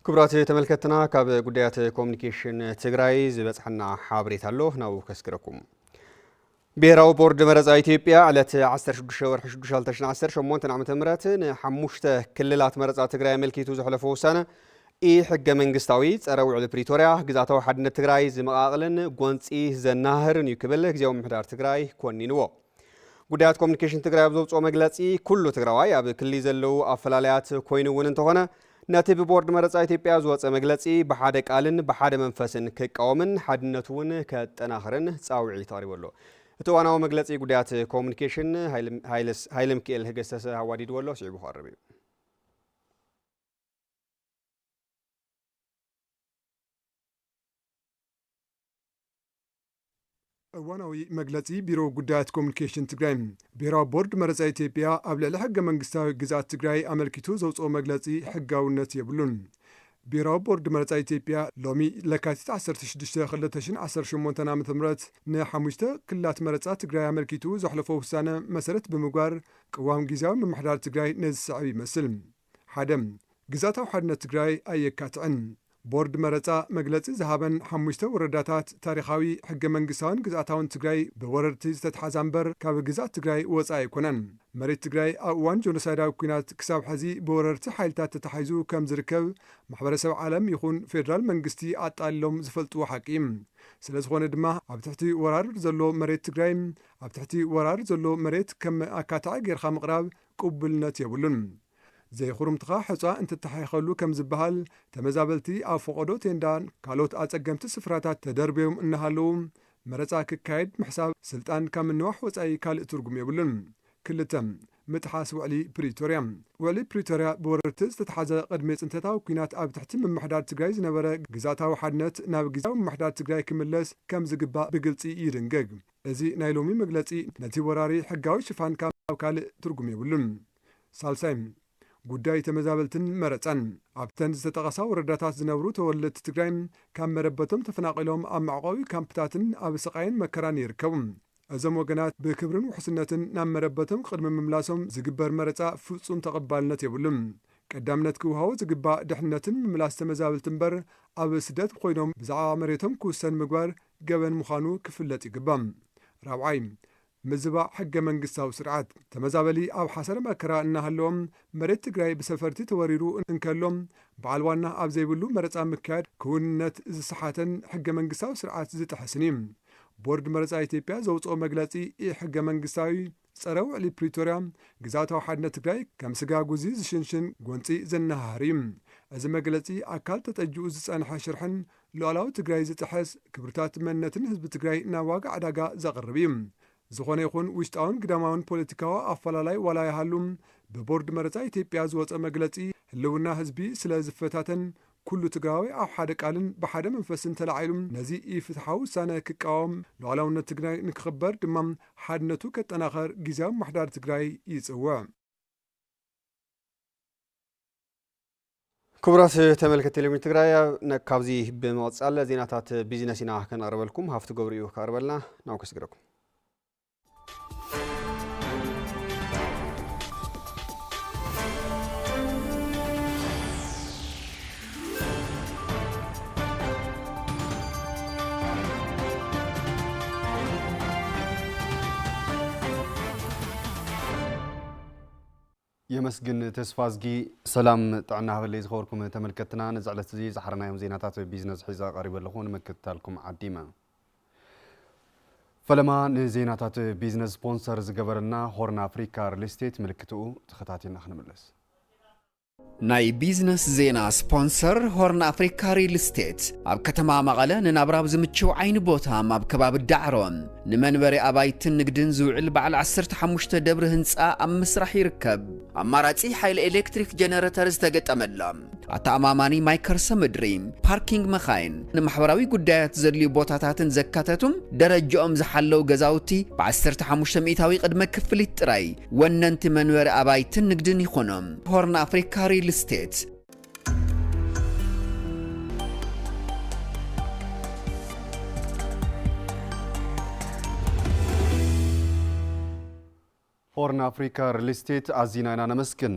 كبرات تملكتنا كاب غديات كومونيكيشن تግራይ ዝበጽሐና ሓበሬታ ኣሎ ናው ከስክረኩም ብሔራዊ ቦርድ መረፃ ኢትዮጵያ ዕለት 16 ወርሒ 2018 ዓመተ ምህረት ንሓሙሽተ ክልላት መረፃ ትግራይ መልኪቱ ዘሕለፈ ውሳነ ሕገ መንግስታዊ ጸረ ውዕል ፕሪቶሪያ ግዛታዊ ሓድነት ትግራይ ዝመቃቅልን ጎንፂ ዘናህርን ይክብል ግዚያዊ ምሕዳር ትግራይ ኮኒንዎ ጉዳያት ኮሙኒኬሽን ትግራይ ኣብዘውፅኦ መግለጺ ኩሉ ትግራዋይ ኣብ ክልል ዘለው ኣፈላልያት ኮይኑውን እንተኾነ ነቲ ብቦርድ መረፃ ኢትዮጵያ ዝወፀ መግለጺ ብሓደ ቃልን ብሓደ መንፈስን ክቃወምን ሓድነቱን ከጠናኽርን ጻውዒት ቀሪበሎ እቲ ዋናው መግለጺ ጉዳያት ኮሙኒኬሽን ሃይለ ሚካኤል ገሰሰ ኣዋዲድዎ ኣሎ ሲዕቡ ቀርብ እዩ እዋናዊ መግለጺ ቢሮ ጉዳያት ኮሙኒኬሽን ትግራይ ብሔራዊ ቦርድ መረፃ ኢትዮጵያ ኣብ ልዕሊ ሕገ መንግስታዊ ግዛት ትግራይ ኣመልኪቱ ዘውፅኦ መግለጺ ሕጋውነት የብሉን ብሔራዊ ቦርድ መረፃ ኢትዮጵያ ሎሚ ለካቲት 16/2018 ዓ.ም ንሓሙሽተ ክልላት መረፃ ትግራይ ኣመልኪቱ ዘሕለፈ ውሳነ መሰረት ብምግባር ቅዋም ጊዜያዊ ምምሕዳር ትግራይ ነዝስዕብ ይመስል ሓደ ግዛታዊ ሓድነት ትግራይ ኣየካትዕን ቦርድ መረፃ መግለጺ ዝሃበን ሓሙሽተ ወረዳታት ታሪኻዊ ሕገ መንግስታውን ግዛታውን ትግራይ ብወረርቲ ዝተተሓዛ እምበር ካብ ግዛት ትግራይ ወፃኢ ኣይኮነን መሬት ትግራይ ኣብ እዋን ጆኖሳይዳዊ ኩናት ክሳብ ሕዚ ብወረርቲ ሓይልታት ተተሓሒዙ ከም ዝርከብ ማሕበረሰብ ዓለም ይኹን ፌደራል መንግስቲ ኣጣሊሎም ዝፈልጥዎ ሓቂ ስለ ዝኾነ ድማ ኣብ ትሕቲ ወራር ዘሎ መሬት ትግራይ ኣብ ትሕቲ ወራር ዘሎ መሬት ከም ኣካታዒ ጌርኻ ምቕራብ ቅቡልነት የብሉን ዘይኹሩምትኻ ሕፃ እንትተሓይኸሉ ከም ዝበሃል ተመዛበልቲ ኣብ ፈቐዶ ቴንዳን ካልኦት ኣጸገምቲ ስፍራታት ተደርብዮም እናሃለዉ መረፃ ክካየድ ምሕሳብ ስልጣን ካብ ምንዋሕ ወፃኢ ካልእ ትርጉም የብሉን ክልተ ምጥሓስ ውዕሊ ፕሪቶርያ ውዕሊ ፕሪቶርያ ብወረርቲ ዝተተሓዘ ቅድሚ ፅንተታዊ ኩናት ኣብ ትሕቲ ምምሕዳር ትግራይ ዝነበረ ግዛታዊ ሓድነት ናብ ግዜያዊ ምምሕዳር ትግራይ ክምለስ ከም ዝግባእ ብግልፂ ይድንገግ እዚ ናይ ሎሚ መግለፂ ነቲ ወራሪ ሕጋዊ ሽፋን ካብ ካልእ ትርጉም የብሉን ሳልሳይ ጉዳይ ተመዛበልትን መረፃን ኣብተን ዝተጠቐሳ ወረዳታት ዝነብሩ ተወለድቲ ትግራይ ካብ መረበቶም ተፈናቂሎም ኣብ መዕቆቢ ካምፕታትን ኣብ ስቃይን መከራን ይርከቡ እዞም ወገናት ብክብርን ውሕስነትን ናብ መረበቶም ቅድሚ ምምላሶም ዝግበር መረፃ ፍጹም ተቐባልነት የብሉን ቀዳምነት ክውሃቦ ዝግባእ ድሕንነትን ምምላስ ተመዛበልቲ እምበር ኣብ ስደት ኮይኖም ብዛዕባ መሬቶም ክውሰን ምግባር ገበን ምዃኑ ክፍለጥ ይግባእ ራብዓይ ምዝባዕ ሕገ መንግስታዊ ስርዓት ተመዛበሊ ኣብ ሓሰረ መከራ እናሃለዎም መሬት ትግራይ ብሰፈርቲ ተወሪሩ እንከሎም በዓል ዋና ኣብ ዘይብሉ መረፃ ምክያድ ክውንነት ዝሰሓተን ሕገ መንግስታዊ ስርዓት ዝጥሕስን እዩ ቦርድ መረፃ ኢትዮጵያ ዘውፅኦ መግለጺ ሕገ መንግስታዊ ጸረ ውዕሊ ፕሪቶርያ ግዛታዊ ሓድነት ትግራይ ከም ስጋ ጉዚ ዝሽንሽን ጎንፂ ዘናሃር እዩ እዚ መግለጺ ኣካል ተጠጅኡ ዝጸንሐ ሽርሕን ሉዓላዊ ትግራይ ዝጥሕስ ክብርታት መንነትን ህዝቢ ትግራይ ናብ ዋጋ ዕዳጋ ዘቕርብ እዩ ዝኾነ ይኹን ውሽጣውን ግዳማውን ፖለቲካዊ ኣፈላላይ ዋላ ይሃሉ ብቦርድ መረፃ ኢትዮጵያ ዝወፀ መግለጺ ህልውና ህዝቢ ስለ ዝፈታተን ኩሉ ትግራዊ ኣብ ሓደ ቃልን ብሓደ መንፈስን ተላዒሉ ነዚ ኢፍትሓዊ ውሳነ ክቃወም ሉዓላውነት ትግራይ ንክኽበር ድማ ሓድነቱ ከጠናኸር ጊዜያዊ ምምሕዳር ትግራይ ይጽውዕ ክቡራት ተመልከቲ ቴሌቪዥን ትግራይ ካብዚ ብምቕጻል ዜናታት ቢዝነስ ኢና ከነቕርበልኩም ሃፍቲ ገብሩ እዩ ካቅርበልና ናው ከስግረኩም يمسجن تسفازجي سلام طعنا هبل يزخوركم تملكتنا نزعلت زي زحرنا يوم زيناتات بيزنس حيزا قريب لكم مكتالكم عديمة فلما نزيناتات بيزنس سبونسرز جبرنا هورن أفريقيا ريلستيت ملكتو تختاتين نحن ملس ناي بيزنس زينا سبونسر هورن أفريقيا ريل ستيت أب كتما مغالا ننابراب زمتشو عين بوتا ماب كباب الدعرون نمنبري أبايتن نقدن زوعل بعل 15 دبر هنسا أم مسرح يركب أماراتي حيل إلكتريك جنراترز تقت أملام ኣተኣማማኒ ማይ ከርሰ ምድሪ ፓርኪንግ መኻይን ንማሕበራዊ ጉዳያት ዘድልዩ ቦታታትን ዘካተቱም ደረጃኦም ዝሓለው ገዛውቲ ብ15 ሚእታዊ ቅድመ ክፍሊት ጥራይ ወነንቲ መንበሪ ኣባይትን ንግድን ይኾኖም ሆርን ኣፍሪካ ሪል ስቴት ሆርን አፍሪካ ሪል ስቴት አዚና ኢና ነመስግን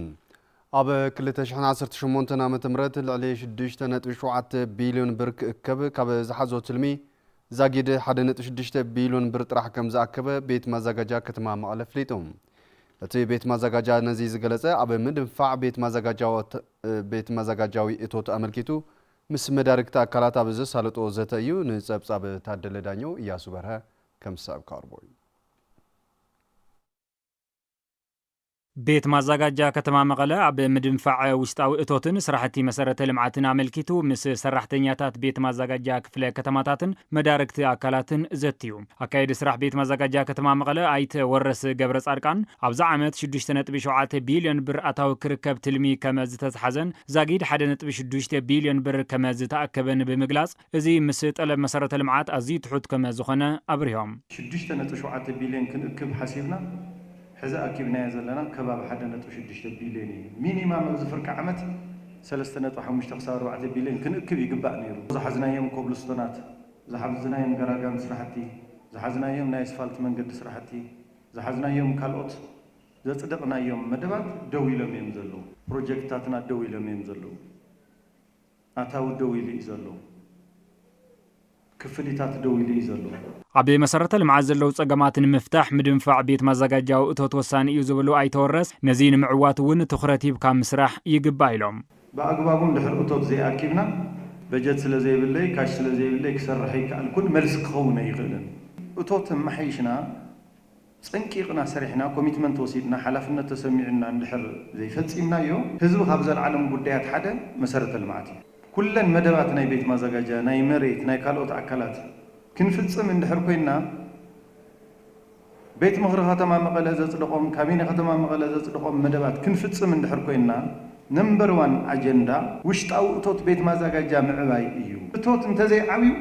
ኣብ 2018 ዓመተ ምህረት ልዕሊ 6.7 ቢልዮን ብር ክእከብ ካብ ዝሓዞ ትልሚ ዛጊድ 1.6 ቢልዮን ብር ጥራሕ ከም ዝኣከበ ቤት ማዘጋጃ ከተማ መቐለ ፍሊጡ እቲ ቤት ማዘጋጃ ነዚ ዝገለጸ ኣብ ምድንፋዕ ቤት ማዘጋጃዊ እቶት ኣመልኪቱ ምስ መዳርግቲ ኣካላት ኣብ ዘሳለጦ ዘተ እዩ ንጸብጻብ ታደለ ዳኘው እያሱ በርሀ ከም ሰብ ካርቦ ቤት ማዘጋጃ ከተማ መቐለ ኣብ ምድንፋዕ ውሽጣዊ እቶትን ስራሕቲ መሰረተ ልምዓትን ኣመልኪቱ ምስ ሰራሕተኛታት ቤት ማዘጋጃ ክፍለ ከተማታትን መዳርግቲ ኣካላትን ዘትዩ ኣካይዲ ስራሕ ቤት ማዘጋጃ ከተማ መቐለ ኣይተ ወረስ ገብረ ጻድቃን ኣብዛ ዓመት 6.7 ቢልዮን ብር ኣታዊ ክርከብ ትልሚ ከመ ዝተተሓዘን ዛጊድ 1.6 ቢልዮን ብር ከመ ዝተኣከበን ብምግላጽ እዚ ምስ ጠለብ መሰረተ ልምዓት ኣዝዩ ትሑት ከመ ዝኾነ ኣብርሆም 6.7 ቢልዮን ክንእክብ ሓሲብና ሕዛ ኣኪብናዮ ዘለና ከባቢ 1.6 ቢልዮን እዩ ሚኒማም ኣብዚ ፍርቂ ዓመት 3.5 ክሳብ 4 ቢልዮን ክንእክብ ይግባእ ነይሩ ዝሓዝናዮም ኮብልስቶናት ዝሓዝናዮም ገራጋም ስራሕቲ ዝሓዝናዮም ናይ ኣስፋልት መንገዲ ስራሕቲ ዝሓዝናዮም ካልኦት ዘጽደቕናዮም መደባት ደው ኢሎም እዮም ዘለዉ ፕሮጀክትታትና ደው ኢሎም እዮም ዘለዉ ኣታዊ ደው ኢሉ እዩ ዘለዉ ክፍሊታት ደው ኢሉ እዩ ዘለዉ ኣብ መሰረተ ልምዓት ዘለው ጸገማትን ምፍታሕ ምድንፋዕ ቤት ማዘጋጃው እቶት ወሳኒ እዩ ዝብሉ ኣይተወረስ ነዚ ንምዕዋት እውን ትኹረት ሂብካ ምስራሕ ይግባእ ኢሎም ብኣግባቡ እንድሕር እቶት ዘይኣኪብና በጀት ስለ ዘይብለይ ካሽ ስለ ዘይብለይ ክሰርሕ ይከኣል ኩል መልሲ ክኸውን ኣይኽእልን እቶት መሓይሽና ጽንቂቕና ሰሪሕና ኮሚትመንት ወሲድና ሓላፍነት ተሰሚዕና እንድሕር ዘይፈጺምናዮ ህዝቢ ካብ ዘለዓለም ጉዳያት ሓደ መሰረተ ልምዓት እዩ ኩለን መደባት ናይ ቤት ማዘጋጃ ናይ መሬት ናይ ካልኦት ኣካላት ክንፍጽም እንድሕር ኮይና ቤት ምኽሪ ከተማ መቐለ ዘጽድቆም ካቢነ ከተማ መቐለ ዘጽድቆም መደባት ክንፍጽም እንድሕር ኮይና ነምበር 1 አጀንዳ ውሽጣዊ እቶት ቤት ማዘጋጃ ምዕባይ እዩ እቶት እንተዘይዓብዩ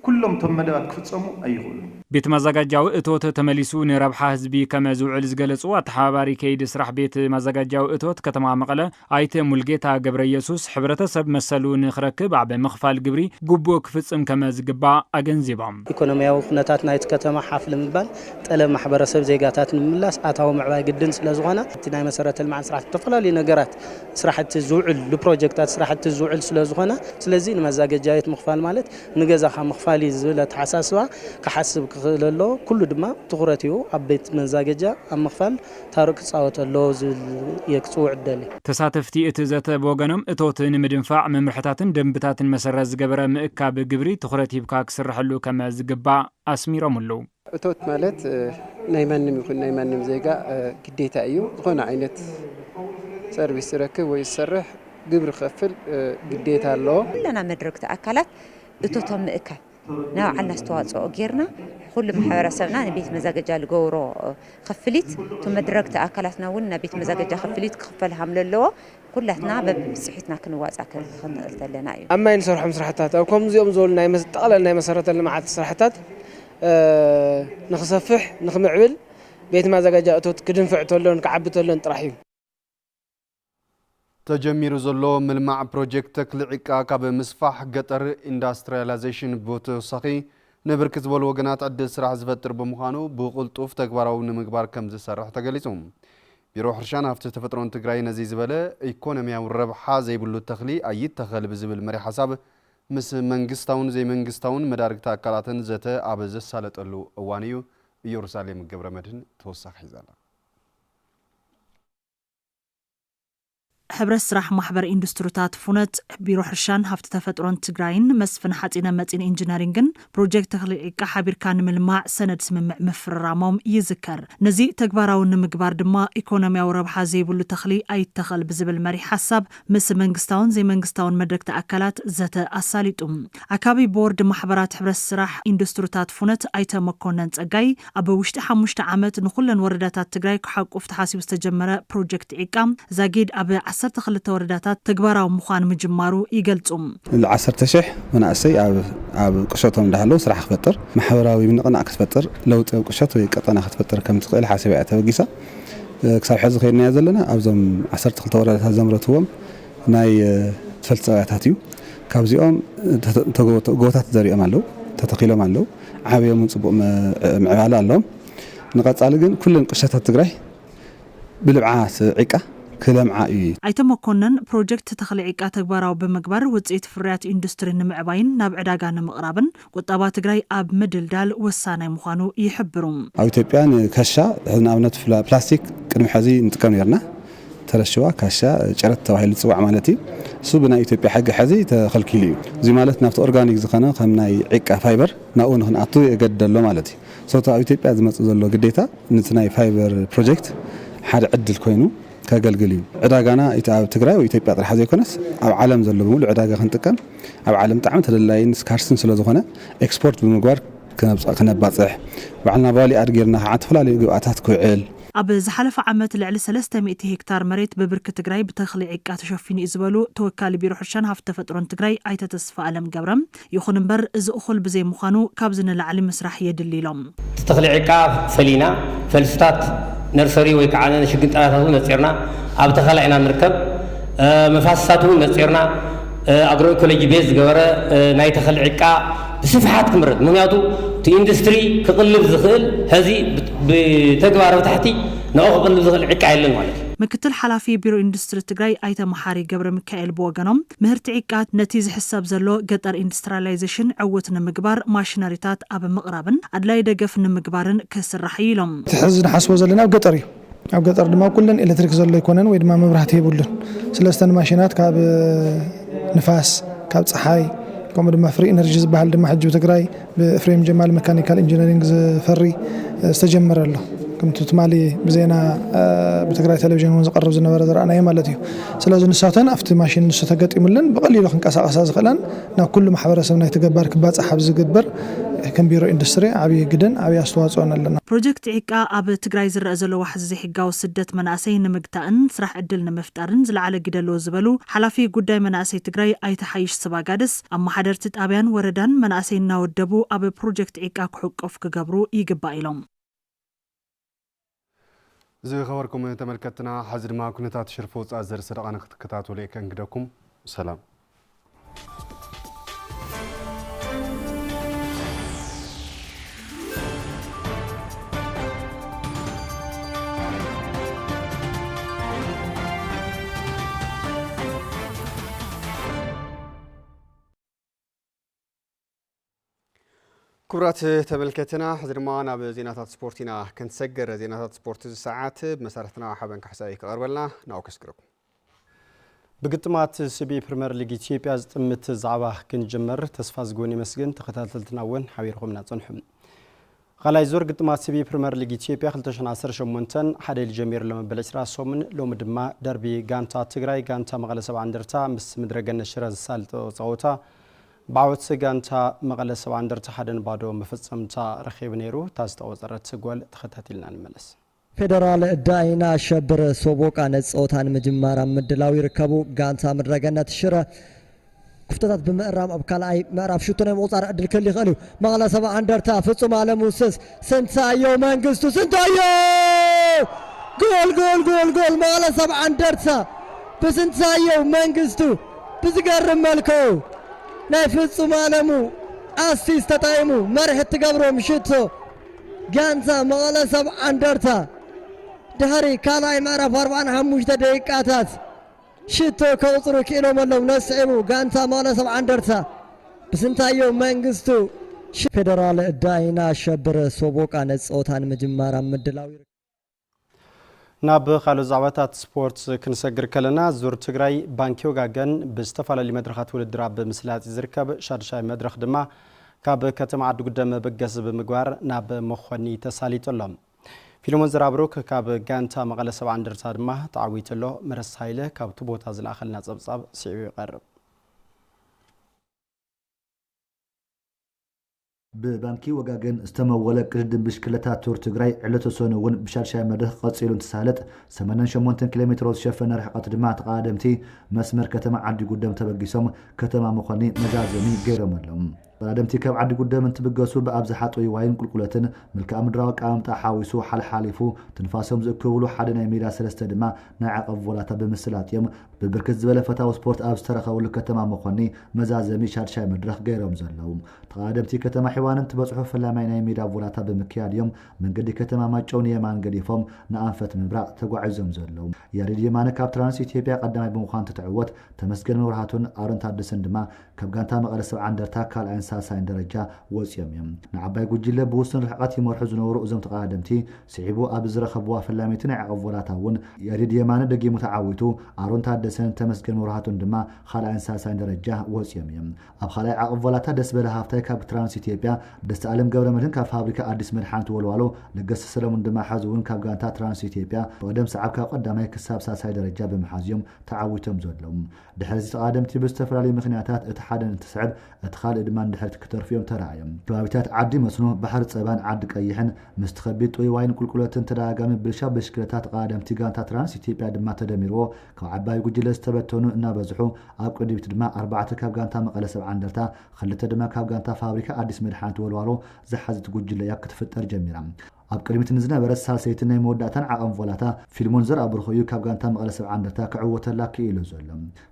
ኩሎም ቶም መደባት ክፍጸሙ ኣይኽእሉን ቤት ማዘጋጃው እቶት ተመሊሱ ንረብሓ ህዝቢ ከመ ዝውዕል ዝገለጹ ኣተሓባባሪ ከይዲ ስራሕ ቤት ማዘጋጃው እቶት ከተማ መቐለ ኣይተ ሙልጌታ ገብረ ኢየሱስ ሕብረተሰብ መሰሉ ንኽረክብ ኣብ ምኽፋል ግብሪ ግቡእ ክፍጽም ከመ ዝግባእ ኣገንዚቦም ኢኮኖሚያዊ ኩነታት ናይቲ ከተማ ሓፍ ንምባል ጠለብ ማሕበረሰብ ዜጋታት ንምምላስ ኣታዊ ምዕባይ ግድን ስለ ዝኾነ እቲ ናይ መሰረተ ልምዓት ስራሕቲ ዝተፈላለዩ ነገራት ስራሕቲ ዝውዕል ንፕሮጀክታት ስራሕቲ ዝውዕል ስለ ዝኾነ ስለዚ ንመዘጋጃየት ምኽፋል ማለት ንገዛኻ ምኽፋል ዝብለ ተሓሳስባ ክሓስብ ክኽእለሎ ኩሉ ድማ ትኹረት እዩ ኣብ ቤት መዘጋጃ ኣብ ምኽፋል ታሪክ ክጻወተሎ የክጽውዕ ደሊ ተሳተፍቲ እቲ ዘተ ብወገኖም እቶት ንምድንፋዕ መምርሕታትን ደንብታትን መሰረት ዝገበረ ምእካብ ግብሪ ትኹረት ሂብካ ክስርሐሉ ከመ ዝግባእ ኣስሚሮም ኣለዉ እቶት ማለት ናይ ማንም ይኹን ናይ ማንም ዜጋ ግዴታ እዩ ዝኾነ ዓይነት ሰርቪስ ዝረክብ ወይ ዝሰርሕ ግብሪ ክኸፍል ግዴታ ኣለዎ ኩለና መድረክቲ ኣካላት እቶቶም ምእካብ ናብ ዓልና ዝተዋጽኦ ጌርና ኩሉ ማሕበረሰብና ንቤት መዘጋጃ ዝገብሮ ክፍሊት ቶ መድረክቲ ኣካላትና እውን ናብ ቤት መዘጋጃ ክፍሊት ክኽፈል ሃምለለዎ ኩላትና በብጽሒትና ክንዋጻ ክንኽእል ተለና እዩ ኣብ ማይ ንሰርሖም ስራሕታት ኣብ ከምዚኦም ዝበሉ ናይ ጠቕላላ ናይ መሰረተ ልምዓት ስራሕታት ንኽሰፍሕ ንኽምዕብል ቤት መዘጋጃ እቶት ክድንፍዕ ተሎን ክዓቢ ተሎን ጥራሕ እዩ ተጀሚሩ ዘሎ ምልማዕ ፕሮጀክት ተክሊ ዒቃ ካብ ምስፋሕ ገጠር ኢንዳስትሪያላይዜሽን ብተወሳኺ ንብርክት ዝበሉ ወገናት ዕድል ስራሕ ዝፈጥር ብምዃኑ ብቕልጡፍ ተግባራዊ ንምግባር ከም ዝሰርሕ ተገሊጹ ቢሮ ሕርሻን ሃብቲ ተፈጥሮን ትግራይ ነዚ ዝበለ ኢኮኖሚያዊ ረብሓ ዘይብሉ ተኽሊ ኣይተኸል ብዝብል መሪ ሓሳብ ምስ መንግስታውን ዘይመንግስታውን መዳርግቲ ኣካላትን ዘተ ኣብ ዘሳለጠሉ እዋን እዩ ኢየሩሳሌም ገብረ መድህን ተወሳኺ ሒዛላ ሕብረት ስራሕ ማሕበር ኢንዱስትሪታት ፉነት ቢሮ ሕርሻን ሃብቲ ተፈጥሮን ትግራይን መስፍን ሓጺነ መጺን ኢንጂነሪንግን ፕሮጀክት ተኽሊ ዒቃ ሓቢርካ ንምልማዕ ሰነድ ስምምዕ ምፍራሞም ይዝከር ነዚ ተግባራዊ ንምግባር ድማ ኢኮኖሚያዊ ረብሓ ዘይብሉ ተኽሊ ኣይተኸል ብዝብል መሪ ሓሳብ ምስ መንግስታውን ዘይመንግስታውን መድረክቲ ኣካላት ዘተ ኣሳሊጡ ኣካቢ ቦርድ ማሕበራት ሕብረት ስራሕ ኢንዱስትሪታት ፉነት ኣይተ መኮነን ጸጋይ ኣብ ውሽጢ 5 ዓመት ንኹለን ወረዳታት ትግራይ ክሓቁፍ ተሓሲቡ ዝተጀመረ ፕሮጀክት ዒቃ ዛጊድ ኣብ ብ12 ወረዳታት ተግባራዊ ምዃን ምጅማሩ ይገልጹም ل10,000 مناسي ኣብ ቅሸቶም ዳህለው ስራሕ ክፈጥር ማሕበራዊ ምንቅናዕ ክትፈጥር ለውጥ ቅሸት ወይ ቀጠና ክትፈጥር ከም ትኽእል ሓሳብ ተበጊሳ ክሳብ ሕዚ ኸይድና ዘለና ኣብዞም 12 ወረዳታት ዘምረትዎም ናይ ተፈልቲ ፀባያታት እዩ ካብዚኦም ጎታት ዘሪኦም ኣለው ተተኺሎም ኣለው ዓብዮም ጽቡቕ ምዕባለ ኣሎም ንቐጻሊ ግን ኩለን ቅሸታት ትግራይ ብልብዓት ዒቃ ክለምዓ እዩ ኣይተመኮነን ፕሮጀክት ተኽሊ ዒቃ ተግባራዊ ብምግባር ውጽኢት ፍርያት ኢንዱስትሪ ንምዕባይን ናብ ዕዳጋ ንምቕራብን ቁጠባ ትግራይ ኣብ ምድልዳል ወሳናይ ምዃኑ ይሕብሩ ኣብ ኢትዮጵያ ከሻ ንኣብነት ፕላስቲክ ቅድሚ ሕዚ ንጥቀም ነርና ተረሽዋ ካሻ ጨረት ተባሂሉ ጽዋዕ ማለት እዩ እሱ ብናይ ኢትዮጵያ ሕጊ ሕዚ ተኸልኪሉ እዩ እዚ ማለት ናብቲ ኦርጋኒክ ዝኾነ ከም ናይ ዒቃ ፋይበር ናብኡ ንኽንኣቱ የገድደሎ ማለት እዩ ሶቶ ኣብ ኢትዮጵያ ዝመጽእ ዘሎ ግዴታ ነቲ ናይ ፋይበር ፕሮጀክት ሓደ ዕድል ኮይኑ ከገልግል እዩ ዕዳጋና ኣብ ትግራይ ወይ ኢትዮጵያ ጥራሕ ዘይኮነስ ኣብ ዓለም ዘሎ ብምሉእ ዕዳጋ ክንጥቀም ኣብ ዓለም ጣዕሚ ተደላይን ስካርስን ስለ ዝኾነ ኤክስፖርት ብምግባር ክነባጽሕ ባዕልና ባሊ ኣድጌርና ከዓ ተፈላለዩ ግብኣታት ክውዕል ኣብ ዝሓለፈ ዓመት ልዕሊ 300 ሄክታር መሬት ብብርኪ ትግራይ ብተኽሊ ዒቃ ተሸፊኑ እዩ ዝበሉ ተወካሊ ቢሮ ሕርሻን ሃብቲ ተፈጥሮን ትግራይ ኣይተ ተስፋ ኣለም ገብረም ይኹን እምበር እዚ እኹል ብዘይ ምዃኑ ካብ ዝንላዕሊ ምስራሕ የድሊ ኢሎም ተኽሊ ዒቃ ፈሊና ፈልስታት ነርሰሪ ወይ ከዓ ሽግን ጠራታት መጽርና ኣብ ተኸላይና ንርከብ መፋስሳቱ መጽርና ኣግሮ ኢኮሎጂ ቤዝ ዝገበረ ናይ ተኽሊ ዒቃ ብስፍሓት ክምረድ ምክንያቱ እቲ ኢንዱስትሪ ክቕልብ ዝኽእል ሕዚ ብተግባር ታሕቲ ንኦ ክቕልብ ዝኽእል ዒቃ የለን ማለት እዩ ምክትል ሓላፊ ቢሮ ኢንዱስትሪ ትግራይ ኣይተ መሓሪ ገብረ ሚካኤል ብወገኖም ምህርቲ ዒቃ ነቲ ዝሕሰብ ዘሎ ገጠር ኢንዱስትሪላይዜሽን ዕውት ንምግባር ማሽነሪታት ኣብ ምቕራብን ኣድላይ ደገፍ ንምግባርን ክስራሕ ኢሎም ሕዚ ንሓስቦ ዘለና ኣብ ገጠር እዩ ኣብ ገጠር ድማ ኩለን ኤሌክትሪክ ዘሎ ይኮነን ወይ ድማ መብራህቲ የብሉን ሰለስተ ማሽናት ካብ ንፋስ ካብ ፀሓይ ከምኡ ድማ ፍሪ ኤነርጂ ዝበሃል ድማ ሕጂ ትግራይ ብፍሬም ጀማል ሜካኒካል ኢንጂነሪንግ ዝፈሪ ዝተጀመረ ኣሎ ከምቲ ትማሊ ብዜና ብትግራይ ቴሌቪዥን እውን ዝቀርብ ዝነበረ ዘርአናዮ ማለት እዩ ስለዚ ንሳተን ኣብቲ ማሽን ንሱ ተገጢሙለን ብቐሊሉ ክንቀሳቐሳ ዝኽእላን ናብ ኩሉ ማሕበረሰብ ናይ ተገባር ክባፅሕ ኣብ ዝግበር ከም ቢሮ ኢንዱስትሪ ዓብዪ ግድን ዓብዪ ኣስተዋፅኦ ኣለና ፕሮጀክት ዒቃ ኣብ ትግራይ ዝረአ ዘሎ ዋሕዚ ዘይሕጋዊ ስደት መናእሰይ ንምግታእን ስራሕ ዕድል ንምፍጣርን ዝለዓለ ግደ ኣለዎ ዝበሉ ሓላፊ ጉዳይ መናእሰይ ትግራይ ኣይተሓይሽ ሰባጋደስ ኣመሓደርቲ ጣብያን ወረዳን መናእሰይ እናወደቡ ኣብ ፕሮጀክት ዒቃ ክሕቆፍ ክገብሩ ይግባእ ኢሎም زي خبركم تملكتنا حزر ما كنت تشرفوا أزر سرقان كتاتوا ليك انقدكم سلام كبرات تملكتنا حزر ما أنا بزينات سبورتنا كنت سجر زينات سبورت الساعات بمسارتنا حابن كحسائي كغربلنا ناوكسكركم بقطمات سبي بريمير ليج إثيوبيا تمت زعبه كنجمر تصفاز جوني مسجن تختلتنا وين حويرهم نتصنحهم غلاي زور قطمات سبي بريمير ليج إثيوبيا خلتشن 10 شمونتن حدا الجمير لما بلش راسهم لو مدما دربي غانتا تግራይ غانتا مغله 7 እንደርታ ምስ ምድረገነ ሽረ ዝሳልጦ ጸወታ بعوض سجانتا مقالة 7 እንደርታ حدن بادو مفصمتا رخيب نيرو تاستوصرت سغول تختاتلنا نملس ፌደራል ዳይና ሸብር ሶቦቃ ነጾታን መጅማራ ምድላው ይርከቡ ጋንታ ምድረገነት ሽረ ክፍተታት ብምዕራብ ኣብ ካልኣይ ምዕራብ ሽቶና መውጻር ዕድል ክል ይኽእሉ መቀለ 7 እንደርታ ፍጹም ዓለሙ ስስ ስንታየው መንግስቱ ስንታየው ጎል ጎል ጎል ጎል መቀለ 7 እንደርታ በስንታየው መንግስቱ ብዝገርም መልኩ ናይ ፍጹም ዓለሙ አሲስት ተጣይሙ መርሕት ትገብሮም ሽቶ ጋንታ መቀለ 7 እንደርታ دهري كالاي معرف 45 دقيقات شتو كوصرو كيلو ملو نسعبو غانتا مالا 7 እንደርታ بسنتايو منغستو فيدرال داينا شبر صوبوقا نصوتان مجمارا مدلاو ናብ ካሉ ዛዕባታት ስፖርት ክንሰግር ከለና ዙር ትግራይ ባንኪዮ ጋገን ብዝተፈላለዩ መድረኻት ውድድር ኣብ ምስላጥ ዝርከብ ሻድሻይ መድረኽ ድማ ካብ ከተማ ዓዲ ጉደም በገስ ብምግባር ናብ መኾኒ ተሳሊጦሎም ፊልሞን ዝራብሩክ ካብ ጋንታ መቀለ 7 እንደርታ ድማ ተዓዊትሎ መረስ ሃይለ ካብቱ ቦታ ዝላኸልና ጸብጻብ ሲዒ ይቀርብ ببانكي وغاغن استموله قدم بشكلتا تور تግራይ ዕለተ ሰነ እውን ብሻልሻይ መድረኽ ቀፂሉ እንትሳለጥ 88 ኪሎ ሜትር ዝሸፈነ ርሕቀት ድማ ተቃደምቲ መስመር ከተማ ዓዲ ጉደም ተበጊሶም ከተማ መኾኒ መዛዘሚ ገይሮምሎም ተቃደምቲ ካብ ዓዲ ጉደም እንትብገሱ ብኣብዝሓ ጦይ ዋይን ቁልቁለትን መልክዓ ምድራዊ ቃምጣ ሓዊሱ ሓልሓሊፉ ትንፋሶም ዝእክብሉ ሓደ ናይ ሜዳ ሰለስተ ድማ ናይ ዓቐብ ቮላታ ብምስላት እዮም ብብርክት ዝበለ ፈታዊ ስፖርት ኣብ ዝተረኸበሉ ከተማ መኾኒ መዛዘሚ ሻልሻይ መድረኽ ገይሮም ዘለዉ ተቃደምቲ ከተማ ሒዋንን ትበፅሑ ፈላማይ ናይ ሜዳ ቮላታ ብምክያድ እዮም መንገዲ ከተማ ማጨውን የማን ገዲፎም ንኣንፈት ምብራቕ ተጓዒዞም ዘለዉ ያሬድ የማነ ካብ ትራንስ ኢትዮጵያ ቀዳማይ ብምዃን ትትዕወት ተመስገን መብራህቱን ኣሮን ታደሰን ድማ ካብ ጋንታ መቐለ 70 እንደርታ ካልኣይን ሳሳይን ደረጃ ወፅዮም እዮም ንዓባይ ጉጅለ ብውስን ርሕቀት ይመርሑ ዝነበሩ እዞም ተቃደምቲ ስዒቡ ኣብ ዝረኸብዋ ፈላሜት ናይ ዓቐብ ቮላታ እውን ያሬድ የማነ ደጊሙ ተዓዊቱ ኣሮን ታደሰን ተመስገን መብራህቱን ድማ ካልኣይን ሳሳይን ደረጃ ወፅዮም እዮም ኣብ ካልኣይ ዓቐብ ቮላታ ደስ በለ ሃፍታይ ካብ ትራንስ ኢትዮጵያ ደስታ ዓለም ገብረመድህን ካብ ፋብሪካ ኣዲስ መድሓኒት ወልዋሎ ለገሰ ሰለሙን ድማ ሓዝ እውን ካብ ጋንታ ትራንስ ኢትዮጵያ ብቀደም ሰዓብ ካብ ቀዳማይ ክሳብ ሳሳይ ደረጃ ብምሓዝዮም ተዓዊቶም ዘለዉ ድሕሪ እዚ ተቃደምቲ ብዝተፈላለዩ ምክንያታት እቲ ሓደ እንትስዕብ እቲ ካልእ ድማ እንድሕር ክትተርፍዮም ተረኣዮም ከባቢታት ዓዲ መስኖ ባሕሪ ፀባን ዓዲ ቀይሕን ምስ ትኸቢድ ጦይ ዋይን ቁልቁለትን ተደጋጋሚ ብልሻ ብሽክለታ ተቃደምቲ ጋንታ ትራንስ ኢትዮጵያ ድማ ተደሚርዎ ካብ ዓባይ ጉጅለ ዝተበተኑ እናበዝሑ ኣብ ቅድሚት ድማ 4 ካብ ጋንታ መቐለ 70 እንደርታ 2 ድማ ካብ ጋንታ ፋብሪካ ኣዲስ መድሓኒት ወልዋሎ ዝሓዘት ጉጅለ እያ ክትፍጠር ጀሚራ ኣብ ቅድሚት ንዝነበረ ሳልሰይቲ ናይ መወዳእታን ዓቐም ቮላታ ፊልሞን ዘርአብሩኽ እዩ ካብ ጋንታ መቐለ 70 እንደርታ ክዕወተላ ክኢሉ ዘሎ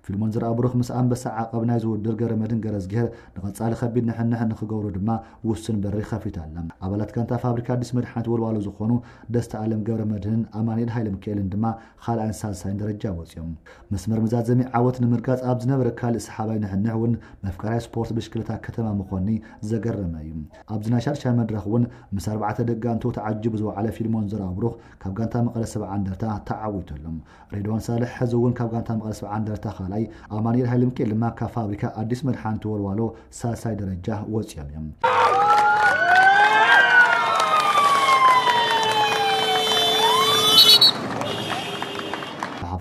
ፊልሞን ዘርአብሩኽ ምስ ኣንበሳ ዓቐብ ናይ ዝውድር ገረመድን ገረዝጌር ንቐፃሊ ከቢድ ንሕንሕ ንክገብሩ ድማ ውስን በሪ ከፊታላ ኣባላት ጋንታ ፋብሪካ ኣዲስ መድሓኒት ወልዋሎ ዝኾኑ ደስታ ዓለም ገብረመድህንን ኣማኒኤል ሃይለ ሚካኤልን ድማ ካልኣይን ሳልሳይን ደረጃ ወፅዮም መስመር መዛዘሚ ዓወት ንምርጋፅ ኣብ ዝነበረ ካልእ ሰሓባይ ንሕንሕ እውን መፍቀራይ ስፖርት ብሽክለታ ከተማ መኾኒ ዘገረመ እዩ ኣብዚ ናይ ሻልሻይ መድረኽ እውን ምስ 4 ደጋንቱ عجب زو على فيلمون زرابروخ كاب غانتا مقله 70 እንደርታ ተዓዊተሎም ሬድዋን ሳልሕ ሕዝውን ካብ ጋንታ መቐለ 70 እንደርታ ኻላይ ኣማኒኤል ሃይለ ሚካኤል ድማ ካብ ፋብሪካ ኣዲስ መድሓኒት ወልዋሎ ሳልሳይ ደረጃ ወፅዮም እዮም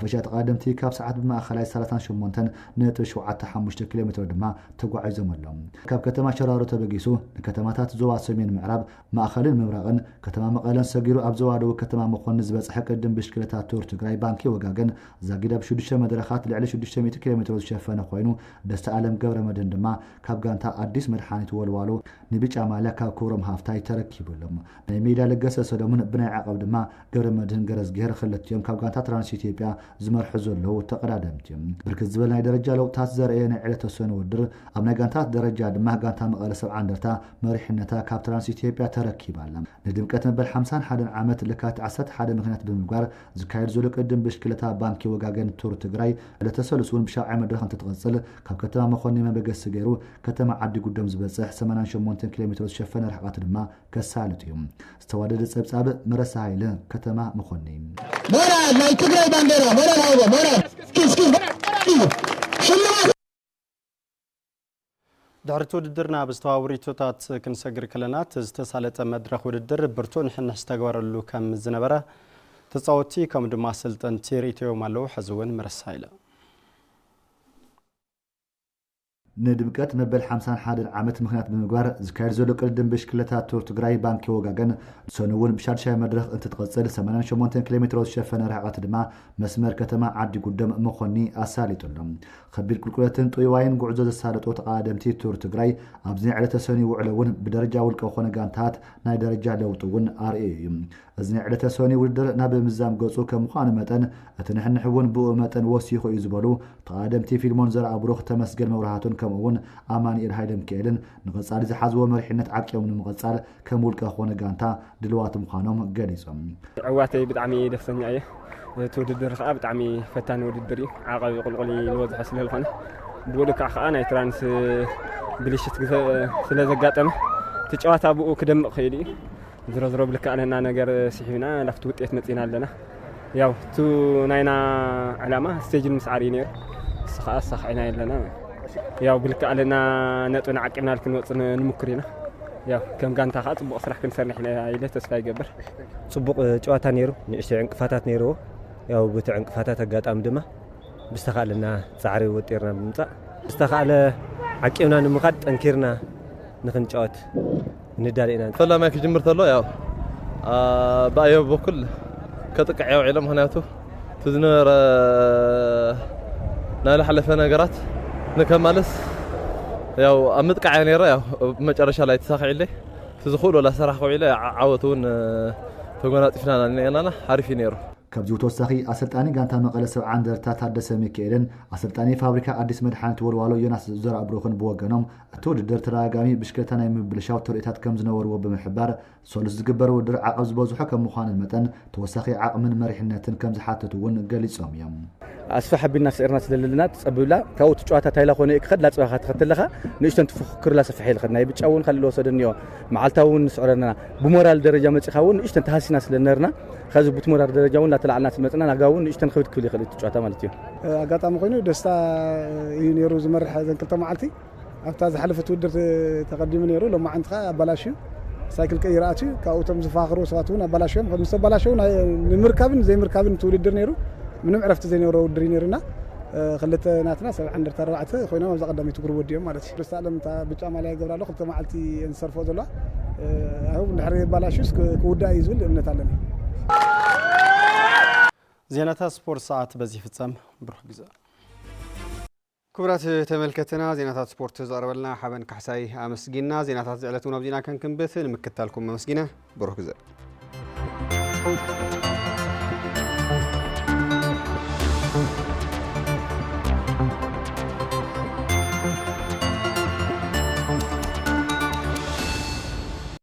حفشات قادمتي كاب ساعات بمأخلاي 38.75 كيلومتر دما تጓعزم اللهم كاب كتما شرارو تبقيسو كتماتات زوا سمين معراب مأخلين ممراغن كتما مقالن سغيرو اب زوادو كتما مخون زبصح قدم بشكلتا تور تግራይ بانكي وغاغن زاغيدا بشدشه مدرخات لعلي 600 كيلومتر شفانه خوينو دست عالم ገብረመድህን ድማ ካብ ጋንታ አዲስ መድሓኒት ወልዋሎ ንቢጫ ማልያ ካብ ኮሮም ሃፍታይ ተረኪቡሎም ናይ ሜዳ ለገሰ ሰለሙን ብናይ ዓቀብ ድማ ገብረመድህን ገረዝጌር ክልቲዮም ካብ ጋንታ ትራንስ ኢትዮጵያ ዝመርሑ ዘለዉ ተቀዳደምቲዮም ብርክት ዝበል ናይ ደረጃ ለውጣት ዘርአየ ናይ ዕለተ ሰነ ውድር ኣብ ናይ ጋንታት ደረጃ ድማ ጋንታ መቐለ 70 እንደርታ መሪሕነታ ካብ ትራንስ ኢትዮጵያ ተረኪባላ ንድምቀት መበል 51 ዓመት ልካት 11 ምክንያት ብምግባር ዝካየድ ዘሎ ቅድም ብሽክለታ ባንኪ ወጋገን ቱር ትግራይ ዕለተ ሰሉስውን ብሻውዓይ መድረኽ እንትትቐፅል ካብ ከተማ መኾኒ መበገስ ገይሩ ከተማ ዓዲ ጉደም ዝበፅሕ 88 ኪሎሜትር ዝሸፈነ ርሕቀት ድማ ከሳልጥ እዩ ዝተዋደደ ፀብጻብ መረሳ ሃይለ ከተማ መኾኒ ሞራል ናይ ትግራይ ባንዴራ ሞራል ሃይለ ሞራል እስኪ ድሕሪ ውድድርና ብዝተዋውሪቶታት ክንሰግር ከለና ዝተሳለጠ መድረኽ ውድድር ብርቱ ንሕንሕ ዝተገበረሉ ከም ዝነበረ ተፃወቲ ከም ድማ ስልጠንቲ ሪኢቶም ኣለዉ ሕዚ እውን መረሳ ሃይለ ንድምቀት መበል 51 ዓመት ምክንያት ብምግባር ዝካየድ ዘሎ ቅድም ብሽክለታ ቱር ትግራይ ባንኪ ወጋገን ሰነውን ብሻድሻይ መድረኽ እንትትቐፅል 88 ኪሎሜትር ዝሸፈነ ርሕቀት ድማ መስመር ከተማ ዓዲ ጉደም መኾኒ ኣሳሊጡሎም ከቢድ ቁልቁለትን ጦይዋይን ጉዕዞ ዘሳለጡ ተቃደምቲ ቱር ትግራይ ኣብዚ ዕለተ ሰኒ ውዕለውን ብደረጃ ውልቀ ኮነ ጋንታት ናይ ደረጃ ለውጥ እውን ኣርኤ እዩ እዚ ናይ ዕለተ ሰኒ ውድድር ናብ ምዛም ገጹ ከም ምዃኑ መጠን እቲ ንሕንሕ እውን ብኡ መጠን ወሲኹ እዩ ዝበሉ ተቃደምቲ ፊልሞን ዘርአብሩኽ ተመስገን መብራህቱን ከምኡውን ኣማኒኤል ሃይለ ሚካኤልን ንቐጻሊ ዝሓዝዎ መሪሕነት ዓቂቦም ንምቕጻል ከም ውልቀ ኮነ ጋንታ ድልዋት ምዃኖም ገሊፆም ዕዋተይ ብጣዕሚ ደስተኛ እየ እቲ ውድድር ከዓ ብጣዕሚ ፈታኒ ውድድር እዩ ዓቐብ ቁልቁል ዝበዝሖ ስለዝኾነ ብውልካ ከዓ ናይ ትራንስ ብልሽት ስለ ዘጋጠመ እቲ ጨዋታ ብኡ ክደምቕ ክኢሉ እዩ ዝረዝሮ ብልካ ኣለና ነገር ስሒብና ላፍቲ ውጤት መፂና ኣለና ያው ቱ ናይና ዕላማ ስቴጅን ምስዓሪ ነይሩ እስኻ ኣሳኺዕና ኣለና ያው ብልካ ኣለና ነጥብና ዓቂብና ክንወፅእ ንሙክር ኢና ያው ከም ጋንታ ከዓ ፅቡቕ ስራሕ ክንሰርሕ ኢለ ተስፋ ይገብር ፅቡቕ ጨዋታ ነይሩ ንእሽተይ ዕንቅፋታት ነይሩ ያው በቲ ዕንቅፋታት ኣጋጣሚ ድማ ብዝተኻለና ፃዕሪ ወጢርና ብምምፃእ ብዝተኻለ ዓቂብና ንምኻድ ጠንኪርና ንክንጫወት ندارينا فلا ما كجمر تلو يا بايو بكل كتقعيو علم هناتو تزنر نال حلفنا نغرات نكمالس ያው አምጥቃያ ነራ ያው መጨረሻ ላይ ተሳኺልኝ ትዝኹል ወላ ሰራኸው ኢለ ዓወቱን ተጎናጽፍና ነና አሪፍ ነሩ ከብዙ ተወሳኺ አሰልጣኒ ጋንታ መቀለ 70 እንደርታ ታደሰ ሚካኤልን አሰልጣኒ ፋብሪካ አዲስ መድኃኒት ወልዋሎ ዮናስ ዘራ አብሮኸን በወገኖም ተወድደር ተራጋሚ ብሽከተና የምብልሻው ተርኢታት ከም ዝነበርዎ በመሕባር ሶሉስ ዝግበር ወድር ዓቀብ ዝበዝሖ ከም ምዃንን መጠን ተወሳኺ ዓቕምን መሪሕነትን ከም ዝሓተቱውን ገሊጾም እዮም أسفح حبينا سيرنا سللنا تصبلا كاوت جواتها تايلا خوني إكخد لا تبغى تختلها نيشتن تفكر لا سفحيل خدنا يبتشاون خلي وصدنيو معلتاون سعرنا بمورال درجة ما تخاون نيشتن تحسنا سلنرنا خذ بتمورال درجة ولا تلعب ناس مثلا نجاون نيشتن خذ كل خلي تجواتها مالتيو قطع مخينو دستا ينيرو زمر هذا كلتا معلتي أفتاز حلفة ودر تقدم ينيرو لما عندها بلاشيو سايكل كيراتي كاوتم زفاخرو سواتونا بلاشيو خذ مس بلاشيو مركبن زي مركبن تولد نيرو منهم عرفت زين يورو درينيرنا خلت ناتنا عند ترعت خوينا ما قدام يتقرب وديهم مالتي بس علم تاع بيጫ ማሊያ ይገብራሉ خلت ማዓልቲ እንሰርፎ ዘላ አሁን ንሕሪ ባላሽስ ከውዳ ይዙል እምነት አለኝ ዜናታ ስፖርት ሰዓት በዚህ ፍጻም ብሩህ ግዛ ክብራት ተመልከተና ዜናታት ስፖርት ዘቀርበልና ሓበን ካሕሳይ አመስጊና ዜናታት ዝዕለቱን ኣብ ዜና ከንክንበት ንምክታልኩም አመስጊና ብሩህ ግዛ